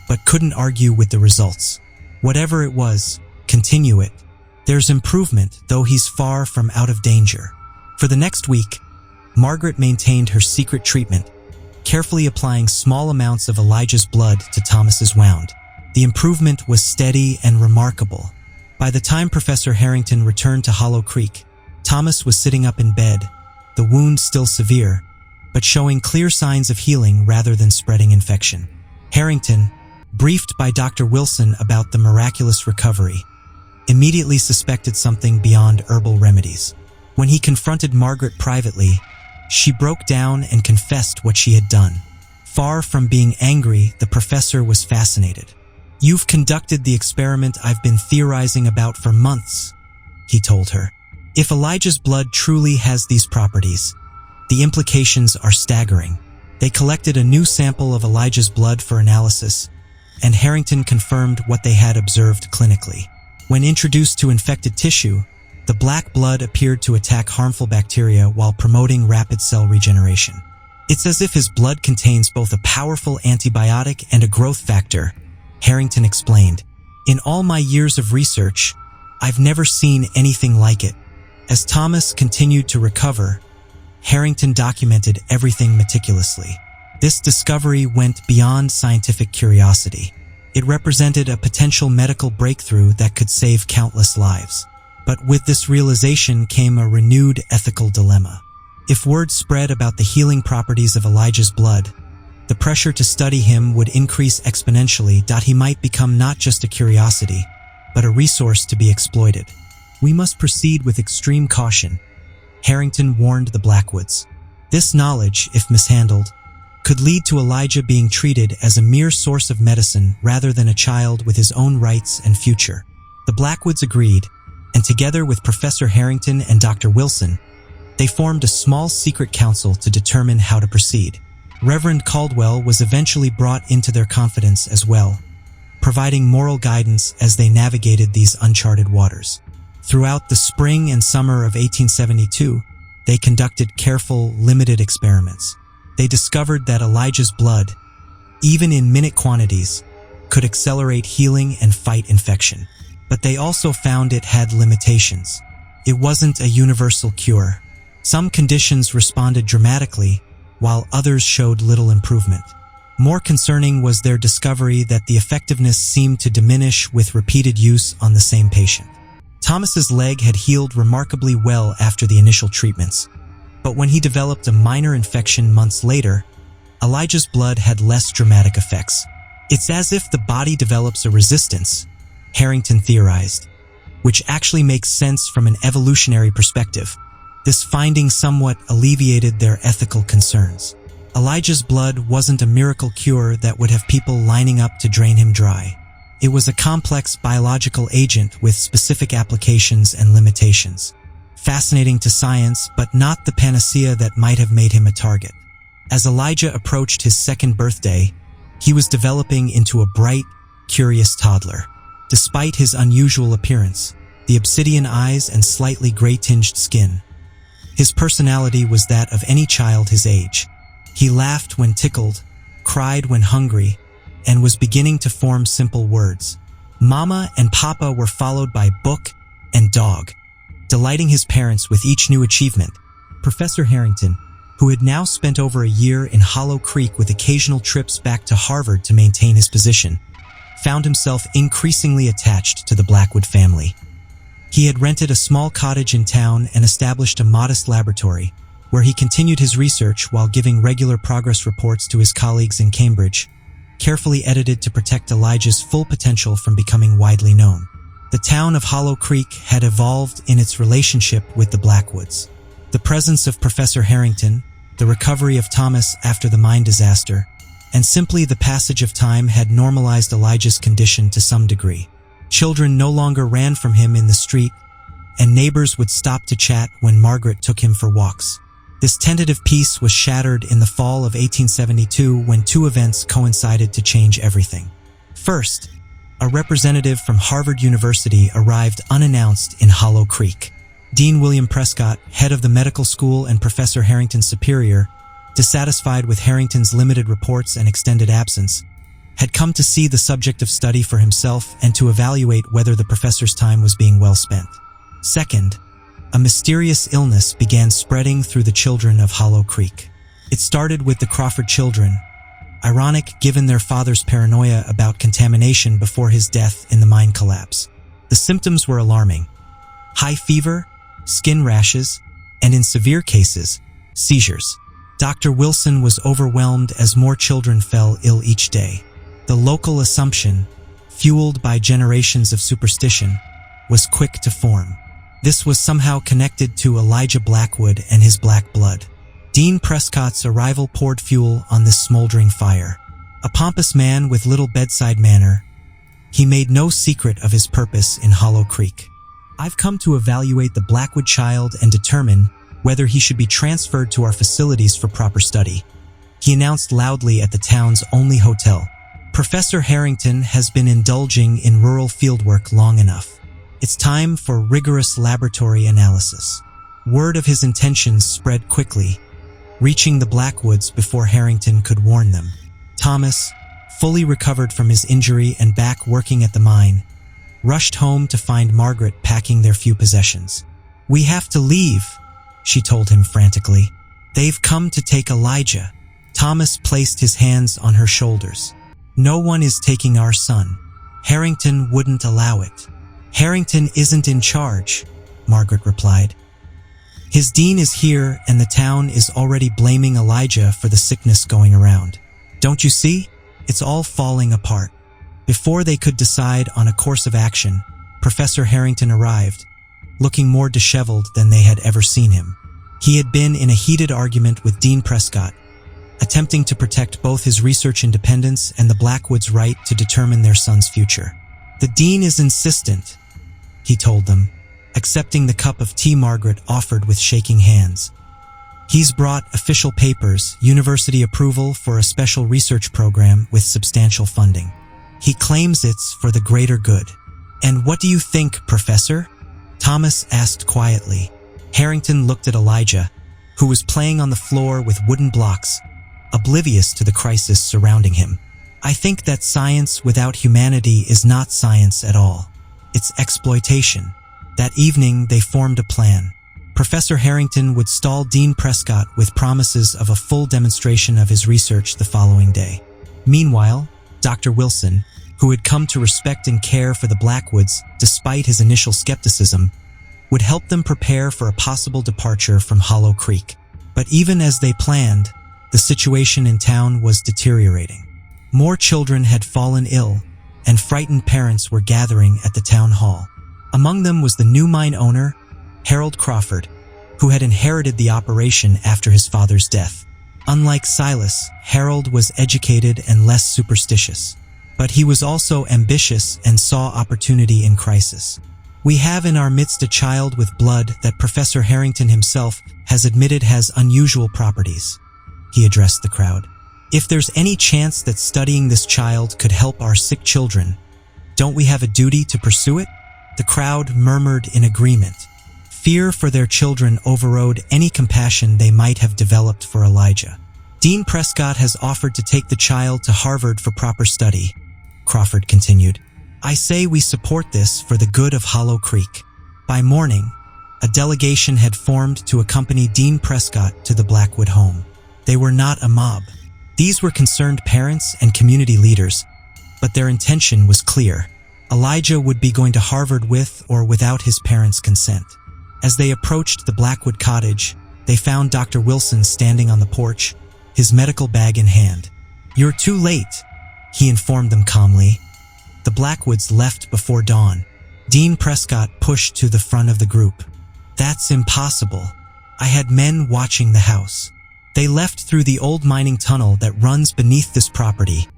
but couldn't argue with the results. "Whatever it was, continue it. There's improvement, though he's far from out of danger." For the next week, Margaret maintained her secret treatment, carefully applying small amounts of Elijah's blood to Thomas's wound. The improvement was steady and remarkable. By the time Professor Harrington returned to Hollow Creek, Thomas was sitting up in bed, the wound still severe, but showing clear signs of healing rather than spreading infection. Harrington, briefed by Dr. Wilson about the miraculous recovery, immediately suspected something beyond herbal remedies. When he confronted Margaret privately, She broke down and confessed what she had done. Far from being angry, the professor was fascinated. "You've conducted the experiment I've been theorizing about for months," he told her. "If Elijah's blood truly has these properties, the implications are staggering." They collected a new sample of Elijah's blood for analysis, and Harrington confirmed what they had observed clinically. When introduced to infected tissue, the black blood appeared to attack harmful bacteria while promoting rapid cell regeneration. "It's as if his blood contains both a powerful antibiotic and a growth factor," Harrington explained. "In all my years of research, I've never seen anything like it." As Thomas continued to recover, Harrington documented everything meticulously. This discovery went beyond scientific curiosity. It represented a potential medical breakthrough that could save countless lives. But with this realization came a renewed ethical dilemma. If word spread about the healing properties of Elijah's blood, the pressure to study him would increase exponentially. He might become not just a curiosity, but a resource to be exploited. "We must proceed with extreme caution," Harrington warned the Blackwoods. This knowledge, if mishandled, could lead to Elijah being treated as a mere source of medicine rather than a child with his own rights and future. The Blackwoods agreed, and together with Professor Harrington and Dr. Wilson, they formed a small secret council to determine how to proceed. Reverend Caldwell was eventually brought into their confidence as well, providing moral guidance as they navigated these uncharted waters. Throughout the spring and summer of 1872, they conducted careful, limited experiments. They discovered that Elijah's blood, even in minute quantities, could accelerate healing and fight infection. But they also found it had limitations. It wasn't a universal cure. Some conditions responded dramatically, while others showed little improvement. More concerning was their discovery that the effectiveness seemed to diminish with repeated use on the same patient. Thomas's leg had healed remarkably well after the initial treatments, but when he developed a minor infection months later, Elijah's blood had less dramatic effects. "It's as if the body develops a resistance," Harrington theorized, which actually makes sense from an evolutionary perspective. This finding somewhat alleviated their ethical concerns. Elijah's blood wasn't a miracle cure that would have people lining up to drain him dry. It was a complex biological agent with specific applications and limitations. Fascinating to science, but not the panacea that might have made him a target. As Elijah approached his second birthday, he was developing into a bright, curious toddler. Despite his unusual appearance, the obsidian eyes and slightly gray-tinged skin, his personality was that of any child his age. He laughed when tickled, cried when hungry, and was beginning to form simple words. Mama and Papa were followed by book and dog, delighting his parents with each new achievement. Professor Harrington, who had now spent over a year in Hollow Creek with occasional trips back to Harvard to maintain his position, found himself increasingly attached to the Blackwood family. He had rented a small cottage in town and established a modest laboratory, where he continued his research while giving regular progress reports to his colleagues in Cambridge, carefully edited to protect Elijah's full potential from becoming widely known. The town of Hollow Creek had evolved in its relationship with the Blackwoods. The presence of Professor Harrington, the recovery of Thomas after the mine disaster, and simply the passage of time had normalized Elijah's condition to some degree. Children no longer ran from him in the street, and neighbors would stop to chat when Margaret took him for walks. This tentative peace was shattered in the fall of 1872 when two events coincided to change everything. First, a representative from Harvard University arrived unannounced in Hollow Creek. Dean William Prescott, head of the medical school and Professor Harrington's superior, dissatisfied with Harrington's limited reports and extended absence, had come to see the subject of study for himself and to evaluate whether the professor's time was being well spent. Second, a mysterious illness began spreading through the children of Hollow Creek. It started with the Crawford children, ironic given their father's paranoia about contamination before his death in the mine collapse. The symptoms were alarming: high fever, skin rashes, and in severe cases, seizures. Dr. Wilson was overwhelmed as more children fell ill each day. The local assumption, fueled by generations of superstition, was quick to form. This was somehow connected to Elijah Blackwood and his black blood. Dean Prescott's arrival poured fuel on this smoldering fire. A pompous man with little bedside manner, he made no secret of his purpose in Hollow Creek. "I've come to evaluate the Blackwood child and determine whether he should be transferred to our facilities for proper study," he announced loudly at the town's only hotel. "Professor Harrington has been indulging in rural fieldwork long enough. It's time for rigorous laboratory analysis." Word of his intentions spread quickly, reaching the Blackwoods before Harrington could warn them. Thomas, fully recovered from his injury and back working at the mine, rushed home to find Margaret packing their few possessions. "We have to leave," she told him frantically. "They've come to take Elijah." Thomas placed his hands on her shoulders. "No one is taking our son. Harrington wouldn't allow it." "Harrington isn't in charge," Margaret replied. "His dean is here and the town is already blaming Elijah for the sickness going around. Don't you see? It's all falling apart." Before they could decide on a course of action, Professor Harrington arrived, looking more disheveled than they had ever seen him. He had been in a heated argument with Dean Prescott, attempting to protect both his research independence and the Blackwoods' right to determine their son's future. "The dean is insistent," he told them, accepting the cup of tea Margaret offered with shaking hands. "He's brought official papers, university approval for a special research program with substantial funding. He claims it's for the greater good." "And what do you think, Professor?" Thomas asked quietly. Harrington looked at Elijah, who was playing on the floor with wooden blocks, oblivious to the crisis surrounding him. "I think that science without humanity is not science at all. It's exploitation." That evening, they formed a plan. Professor Harrington would stall Dean Prescott with promises of a full demonstration of his research the following day. Meanwhile, Dr. Wilson, who had come to respect and care for the Blackwoods despite his initial skepticism, would help them prepare for a possible departure from Hollow Creek. But even as they planned, the situation in town was deteriorating. More children had fallen ill, and frightened parents were gathering at the town hall. Among them was the new mine owner, Harold Crawford, who had inherited the operation after his father's death. Unlike Silas, Harold was educated and less superstitious. But he was also ambitious and saw opportunity in crisis. "We have in our midst a child with blood that Professor Harrington himself has admitted has unusual properties," he addressed the crowd. "If there's any chance that studying this child could help our sick children, don't we have a duty to pursue it?" The crowd murmured in agreement. Fear for their children overrode any compassion they might have developed for Elijah. "Dean Prescott has offered to take the child to Harvard for proper study," Crawford continued. "I say we support this for the good of Hollow Creek." By morning, a delegation had formed to accompany Dean Prescott to the Blackwood home. They were not a mob. These were concerned parents and community leaders, but their intention was clear. Elijah would be going to Harvard with or without his parents' consent. As they approached the Blackwood cottage, they found Dr. Wilson standing on the porch, his medical bag in hand. "You're too late," he informed them calmly. The Blackwoods left before dawn. Dean Prescott pushed to the front of the group. "That's impossible. I had men watching the house. They left through the old mining tunnel that runs beneath this property,"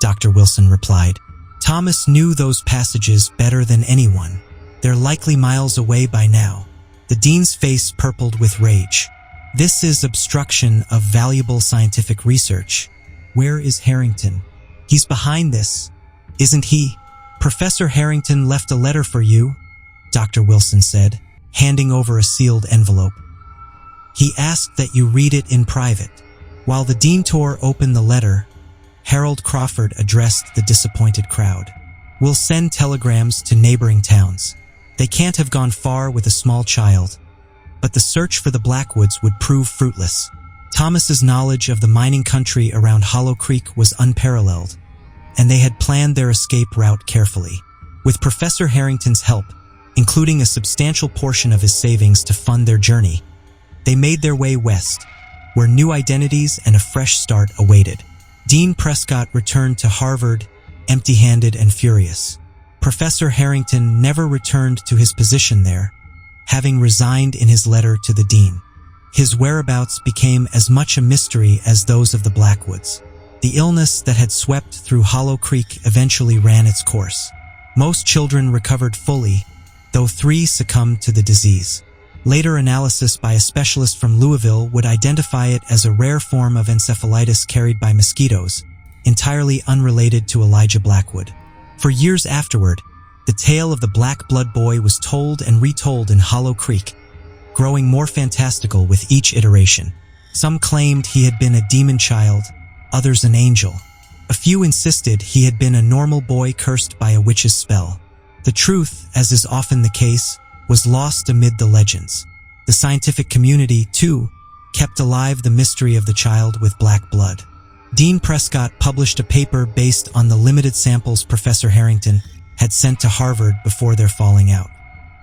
Dr. Wilson replied. Thomas knew those passages better than anyone. "They're likely miles away by now." The dean's face purpled with rage. "This is obstruction of valuable scientific research. Where is Harrington? He's behind this, isn't he?" "Professor Harrington left a letter for you," Dr. Wilson said, handing over a sealed envelope. "He asked that you read it in private." While the dean tore open the letter, Harold Crawford addressed the disappointed crowd. "We'll send telegrams to neighboring towns. They can't have gone far with a small child, but the search for the Blackwoods would prove fruitless." Thomas's knowledge of the mining country around Hollow Creek was unparalleled, and they had planned their escape route carefully. With Professor Harrington's help, including a substantial portion of his savings to fund their journey, they made their way west, where new identities and a fresh start awaited. Dean Prescott returned to Harvard, empty-handed and furious. Professor Harrington never returned to his position there, having resigned in his letter to the dean. His whereabouts became as much a mystery as those of the Blackwoods. The illness that had swept through Hollow Creek eventually ran its course. Most children recovered fully, though 3 succumbed to the disease. Later analysis by a specialist from Louisville would identify it as a rare form of encephalitis carried by mosquitoes, entirely unrelated to Elijah Blackwood. For years afterward, the tale of the Black Blood Boy was told and retold in Hollow Creek, growing more fantastical with each iteration. Some claimed he had been a demon child, others an angel. A few insisted he had been a normal boy cursed by a witch's spell. The truth, as is often the case, was lost amid the legends. The scientific community, too, kept alive the mystery of the child with black blood. Dean Prescott published a paper based on the limited samples Professor Harrington had sent to Harvard before their falling out.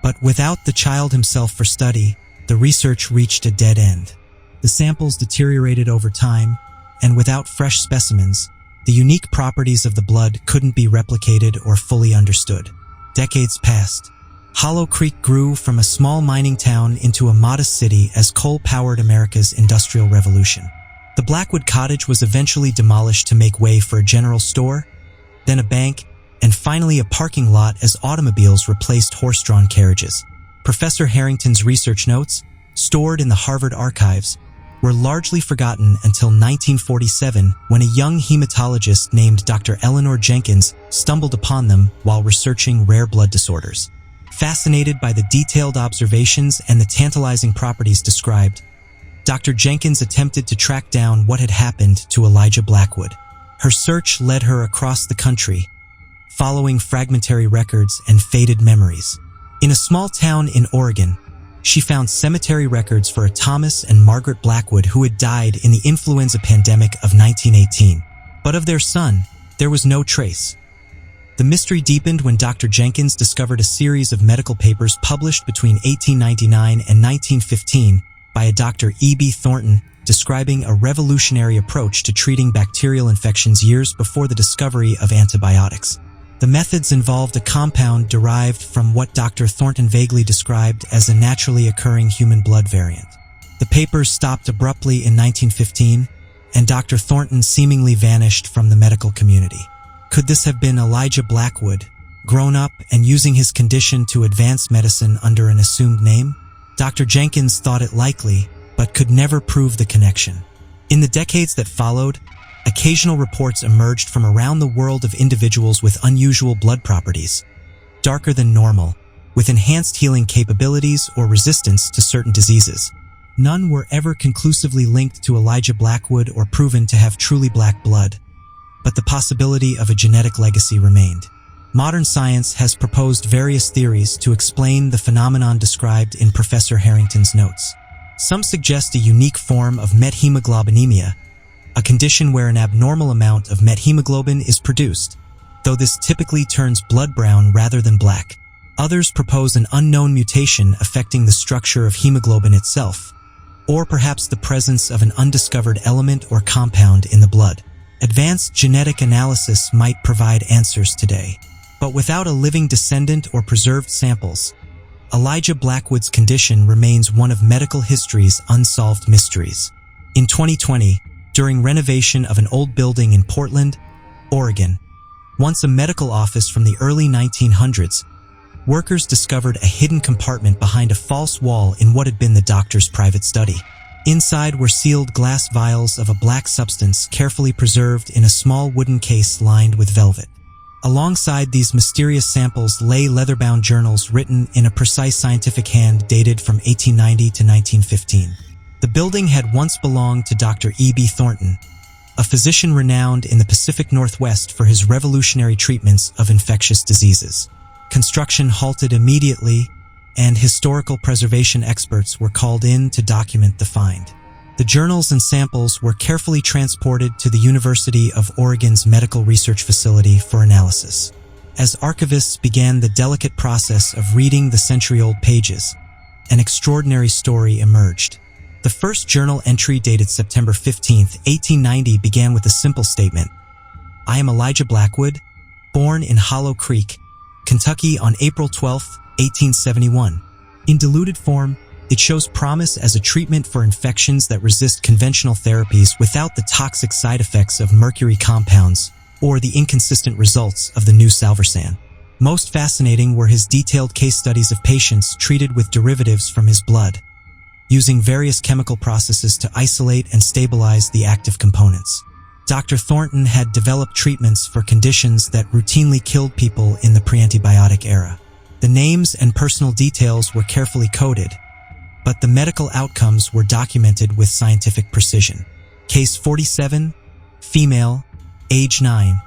But without the child himself for study, the research reached a dead end. The samples deteriorated over time, and without fresh specimens, the unique properties of the blood couldn't be replicated or fully understood. Decades passed. Hollow Creek grew from a small mining town into a modest city as coal powered America's Industrial Revolution. The Blackwood Cottage was eventually demolished to make way for a general store, then a bank, and finally a parking lot as automobiles replaced horse-drawn carriages. Professor Harrington's research notes, stored in the Harvard archives, were largely forgotten until 1947 when a young hematologist named Dr. Eleanor Jenkins stumbled upon them while researching rare blood disorders. Fascinated by the detailed observations and the tantalizing properties described, Dr. Jenkins attempted to track down what had happened to Elijah Blackwood. Her search led her across the country, following fragmentary records and faded memories. In a small town in Oregon, she found cemetery records for a Thomas and Margaret Blackwood who had died in the influenza pandemic of 1918. But of their son, there was no trace. The mystery deepened when Dr. Jenkins discovered a series of medical papers published between 1899 and 1915 by a Dr. E.B. Thornton describing a revolutionary approach to treating bacterial infections years before the discovery of antibiotics. The methods involved a compound derived from what Dr. Thornton vaguely described as a naturally occurring human blood variant. The papers stopped abruptly in 1915, and Dr. Thornton seemingly vanished from the medical community. Could this have been Elijah Blackwood, grown up and using his condition to advance medicine under an assumed name? Dr. Jenkins thought it likely, but could never prove the connection. In the decades that followed, occasional reports emerged from around the world of individuals with unusual blood properties, darker than normal, with enhanced healing capabilities or resistance to certain diseases. None were ever conclusively linked to Elijah Blackwood or proven to have truly black blood, but the possibility of a genetic legacy remained. Modern science has proposed various theories to explain the phenomenon described in Professor Harrington's notes. Some suggest a unique form of methemoglobinemia, a condition where an abnormal amount of methemoglobin is produced, though this typically turns blood brown rather than black. Others propose an unknown mutation affecting the structure of hemoglobin itself, or perhaps the presence of an undiscovered element or compound in the blood. Advanced genetic analysis might provide answers today. But without a living descendant or preserved samples, Elijah Blackwood's condition remains one of medical history's unsolved mysteries. In 2020, during renovation of an old building in Portland, Oregon, once a medical office from the early 1900s, workers discovered a hidden compartment behind a false wall in what had been the doctor's private study. Inside were sealed glass vials of a black substance carefully preserved in a small wooden case lined with velvet. Alongside these mysterious samples lay leather-bound journals written in a precise scientific hand dated from 1890 to 1915. The building had once belonged to Dr. E.B. Thornton, a physician renowned in the Pacific Northwest for his revolutionary treatments of infectious diseases. Construction halted immediately, and historical preservation experts were called in to document the find. The journals and samples were carefully transported to the University of Oregon's Medical Research Facility for analysis. As archivists began the delicate process of reading the century-old pages, an extraordinary story emerged. The first journal entry dated September 15, 1890 began with a simple statement: "I am Elijah Blackwood, born in Hollow Creek, Kentucky on April 12, 1871. In diluted form, It shows promise as a treatment for infections that resist conventional therapies without the toxic side effects of mercury compounds or the inconsistent results of the new salvarsan. Most fascinating were his detailed case studies of patients treated with derivatives from his blood, using various chemical processes to isolate and stabilize the active components. Dr. Thornton had developed treatments for conditions that routinely killed people in the pre-antibiotic era. The names and personal details were carefully coded, but the medical outcomes were documented with scientific precision. Case 47, female, age 9,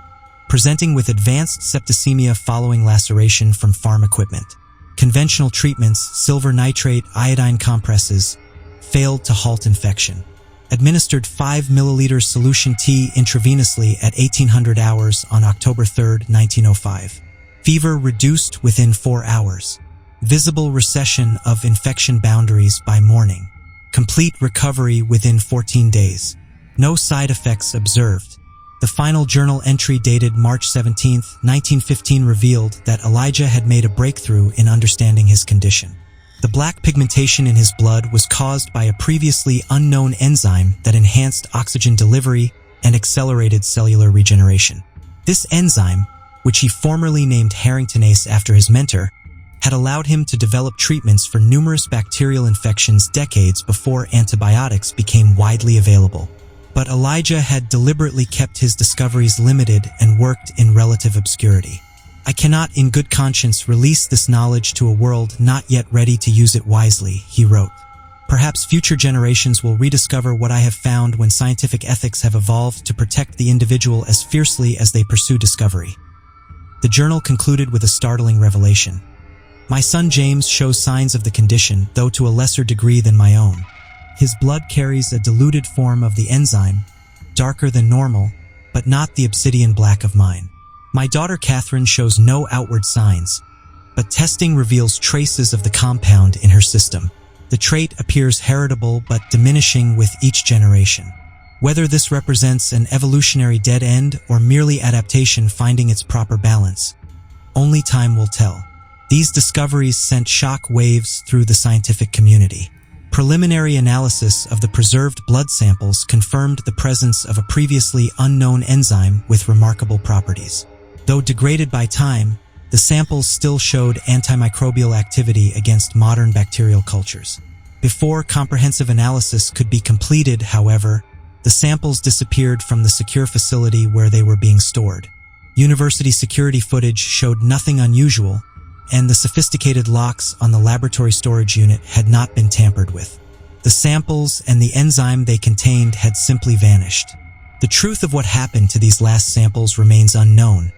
presenting with advanced septicemia following laceration from farm equipment. Conventional treatments, silver nitrate, iodine compresses, failed to halt infection. Administered 5 milliliters solution T intravenously at 1800 hours on October 3, 1905. Fever reduced within 4 hours. Visible recession of infection boundaries by morning. Complete recovery within 14 days. No side effects observed. The final journal entry dated March 17, 1915 revealed that Elijah had made a breakthrough in understanding his condition. The black pigmentation in his blood was caused by a previously unknown enzyme that enhanced oxygen delivery and accelerated cellular regeneration. This enzyme, which he formerly named Harringtonase after his mentor, had allowed him to develop treatments for numerous bacterial infections decades before antibiotics became widely available. But Elijah had deliberately kept his discoveries limited and worked in relative obscurity. I cannot in good conscience release this knowledge to a world not yet ready to use it wisely, he wrote. Perhaps future generations will rediscover what I have found when scientific ethics have evolved to protect the individual as fiercely as they pursue discovery. The journal concluded with a startling revelation. My son James shows signs of the condition, though to a lesser degree than my own. His blood carries a diluted form of the enzyme, darker than normal, but not the obsidian black of mine. My daughter Catherine shows no outward signs, but testing reveals traces of the compound in her system. The trait appears heritable but diminishing with each generation. Whether this represents an evolutionary dead end or merely adaptation finding its proper balance, only time will tell. These discoveries sent shock waves through the scientific community. Preliminary analysis of the preserved blood samples confirmed the presence of a previously unknown enzyme with remarkable properties. Though degraded by time, the samples still showed antimicrobial activity against modern bacterial cultures. Before comprehensive analysis could be completed, however, the samples disappeared from the secure facility where they were being stored. University security footage showed nothing unusual, and the sophisticated locks on the laboratory storage unit had not been tampered with. The samples and the enzyme they contained had simply vanished. The truth of what happened to these last samples remains unknown,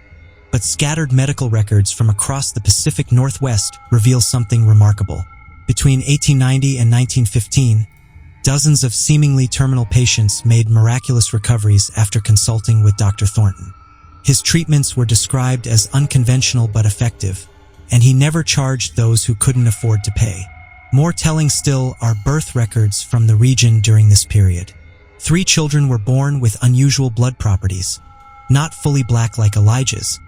but scattered medical records from across the Pacific Northwest reveal something remarkable. Between 1890 and 1915, dozens of seemingly terminal patients made miraculous recoveries after consulting with Dr. Thornton. His treatments were described as unconventional but effective, and he never charged those who couldn't afford to pay. More telling still are birth records from the region during this period. 3 children were born with unusual blood properties, not fully black like Elijah's,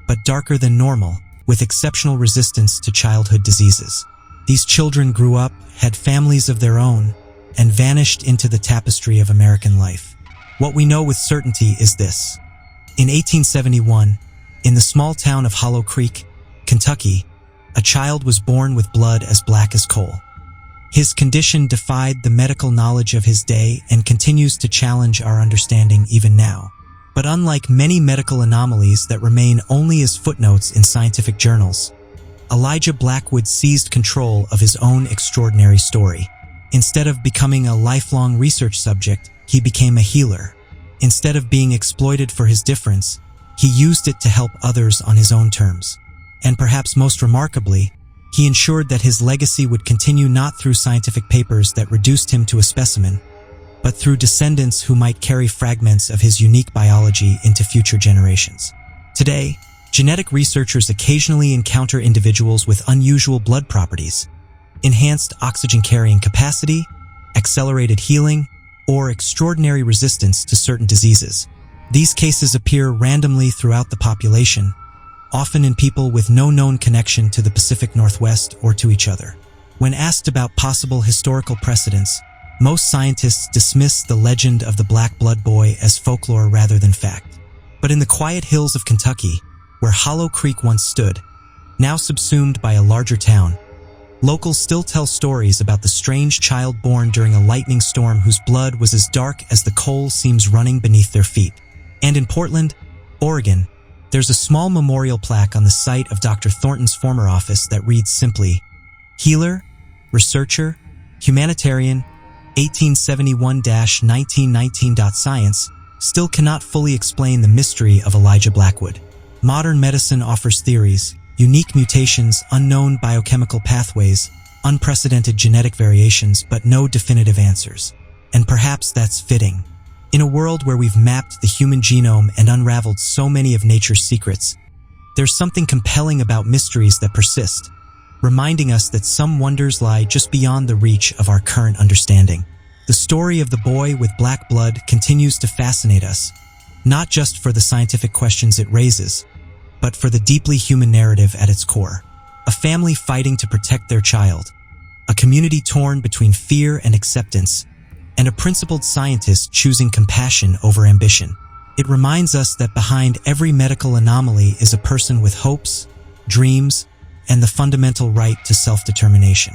but darker than normal, with exceptional resistance to childhood diseases. These children grew up, had families of their own, and vanished into the tapestry of American life. What we know with certainty is this. In 1871, in the small town of Hollow Creek, Kentucky, a child was born with blood as black as coal. His condition defied the medical knowledge of his day and continues to challenge our understanding even now. But unlike many medical anomalies that remain only as footnotes in scientific journals, Elijah Blackwood seized control of his own extraordinary story. Instead of becoming a lifelong research subject, he became a healer. Instead of being exploited for his difference, he used it to help others on his own terms. And perhaps most remarkably, he ensured that his legacy would continue not through scientific papers that reduced him to a specimen, but through descendants who might carry fragments of his unique biology into future generations. Today, genetic researchers occasionally encounter individuals with unusual blood properties, enhanced oxygen-carrying capacity, accelerated healing, or extraordinary resistance to certain diseases. These cases appear randomly throughout the population, often in people with no known connection to the Pacific Northwest or to each other. When asked about possible historical precedents, most scientists dismiss the legend of the Black Blood Boy as folklore rather than fact. But in the quiet hills of Kentucky, where Hollow Creek once stood, now subsumed by a larger town, locals still tell stories about the strange child born during a lightning storm whose blood was as dark as the coal seams running beneath their feet. And in Portland, Oregon, there's a small memorial plaque on the site of Dr. Thornton's former office that reads simply, "Healer, Researcher, Humanitarian, 1871-1919. Science still cannot fully explain the mystery of Elijah Blackwood. Modern medicine offers theories, unique mutations, unknown biochemical pathways, unprecedented genetic variations, but no definitive answers. And perhaps that's fitting. In a world where we've mapped the human genome and unraveled so many of nature's secrets, there's something compelling about mysteries that persist, reminding us that some wonders lie just beyond the reach of our current understanding. The story of the boy with black blood continues to fascinate us, not just for the scientific questions it raises, but for the deeply human narrative at its core. A family fighting to protect their child, a community torn between fear and acceptance, and a principled scientist choosing compassion over ambition. It reminds us that behind every medical anomaly is a person with hopes, dreams, and the fundamental right to self-determination.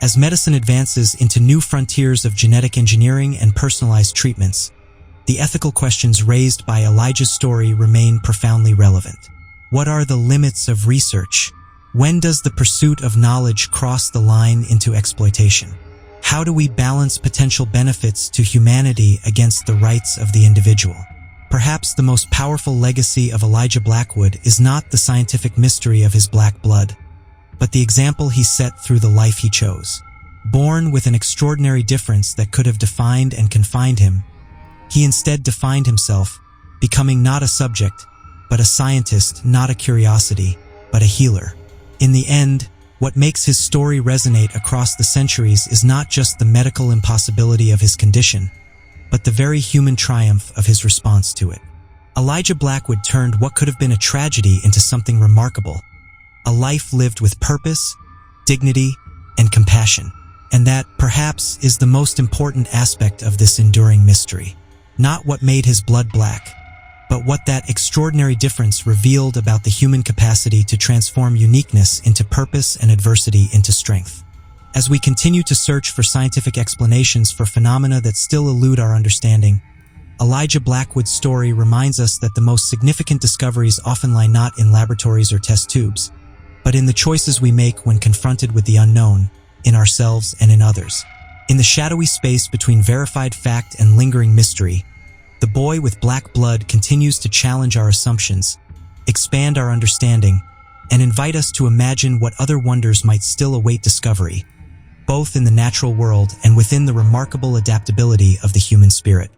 As medicine advances into new frontiers of genetic engineering and personalized treatments, the ethical questions raised by Elijah's story remain profoundly relevant. What are the limits of research? When does the pursuit of knowledge cross the line into exploitation? How do we balance potential benefits to humanity against the rights of the individual? Perhaps the most powerful legacy of Elijah Blackwood is not the scientific mystery of his black blood, but the example he set through the life he chose. Born with an extraordinary difference that could have defined and confined him, he instead defined himself, becoming not a subject, but a scientist, not a curiosity, but a healer. In the end, what makes his story resonate across the centuries is not just the medical impossibility of his condition, but the very human triumph of his response to it. Elijah Blackwood turned what could have been a tragedy into something remarkable, a life lived with purpose, dignity, and compassion. And that, perhaps, is the most important aspect of this enduring mystery. Not what made his blood black, but what that extraordinary difference revealed about the human capacity to transform uniqueness into purpose and adversity into strength. As we continue to search for scientific explanations for phenomena that still elude our understanding, Elijah Blackwood's story reminds us that the most significant discoveries often lie not in laboratories or test tubes, but in the choices we make when confronted with the unknown, in ourselves and in others. In the shadowy space between verified fact and lingering mystery, the boy with black blood continues to challenge our assumptions, expand our understanding, and invite us to imagine what other wonders might still await discovery, both in the natural world and within the remarkable adaptability of the human spirit.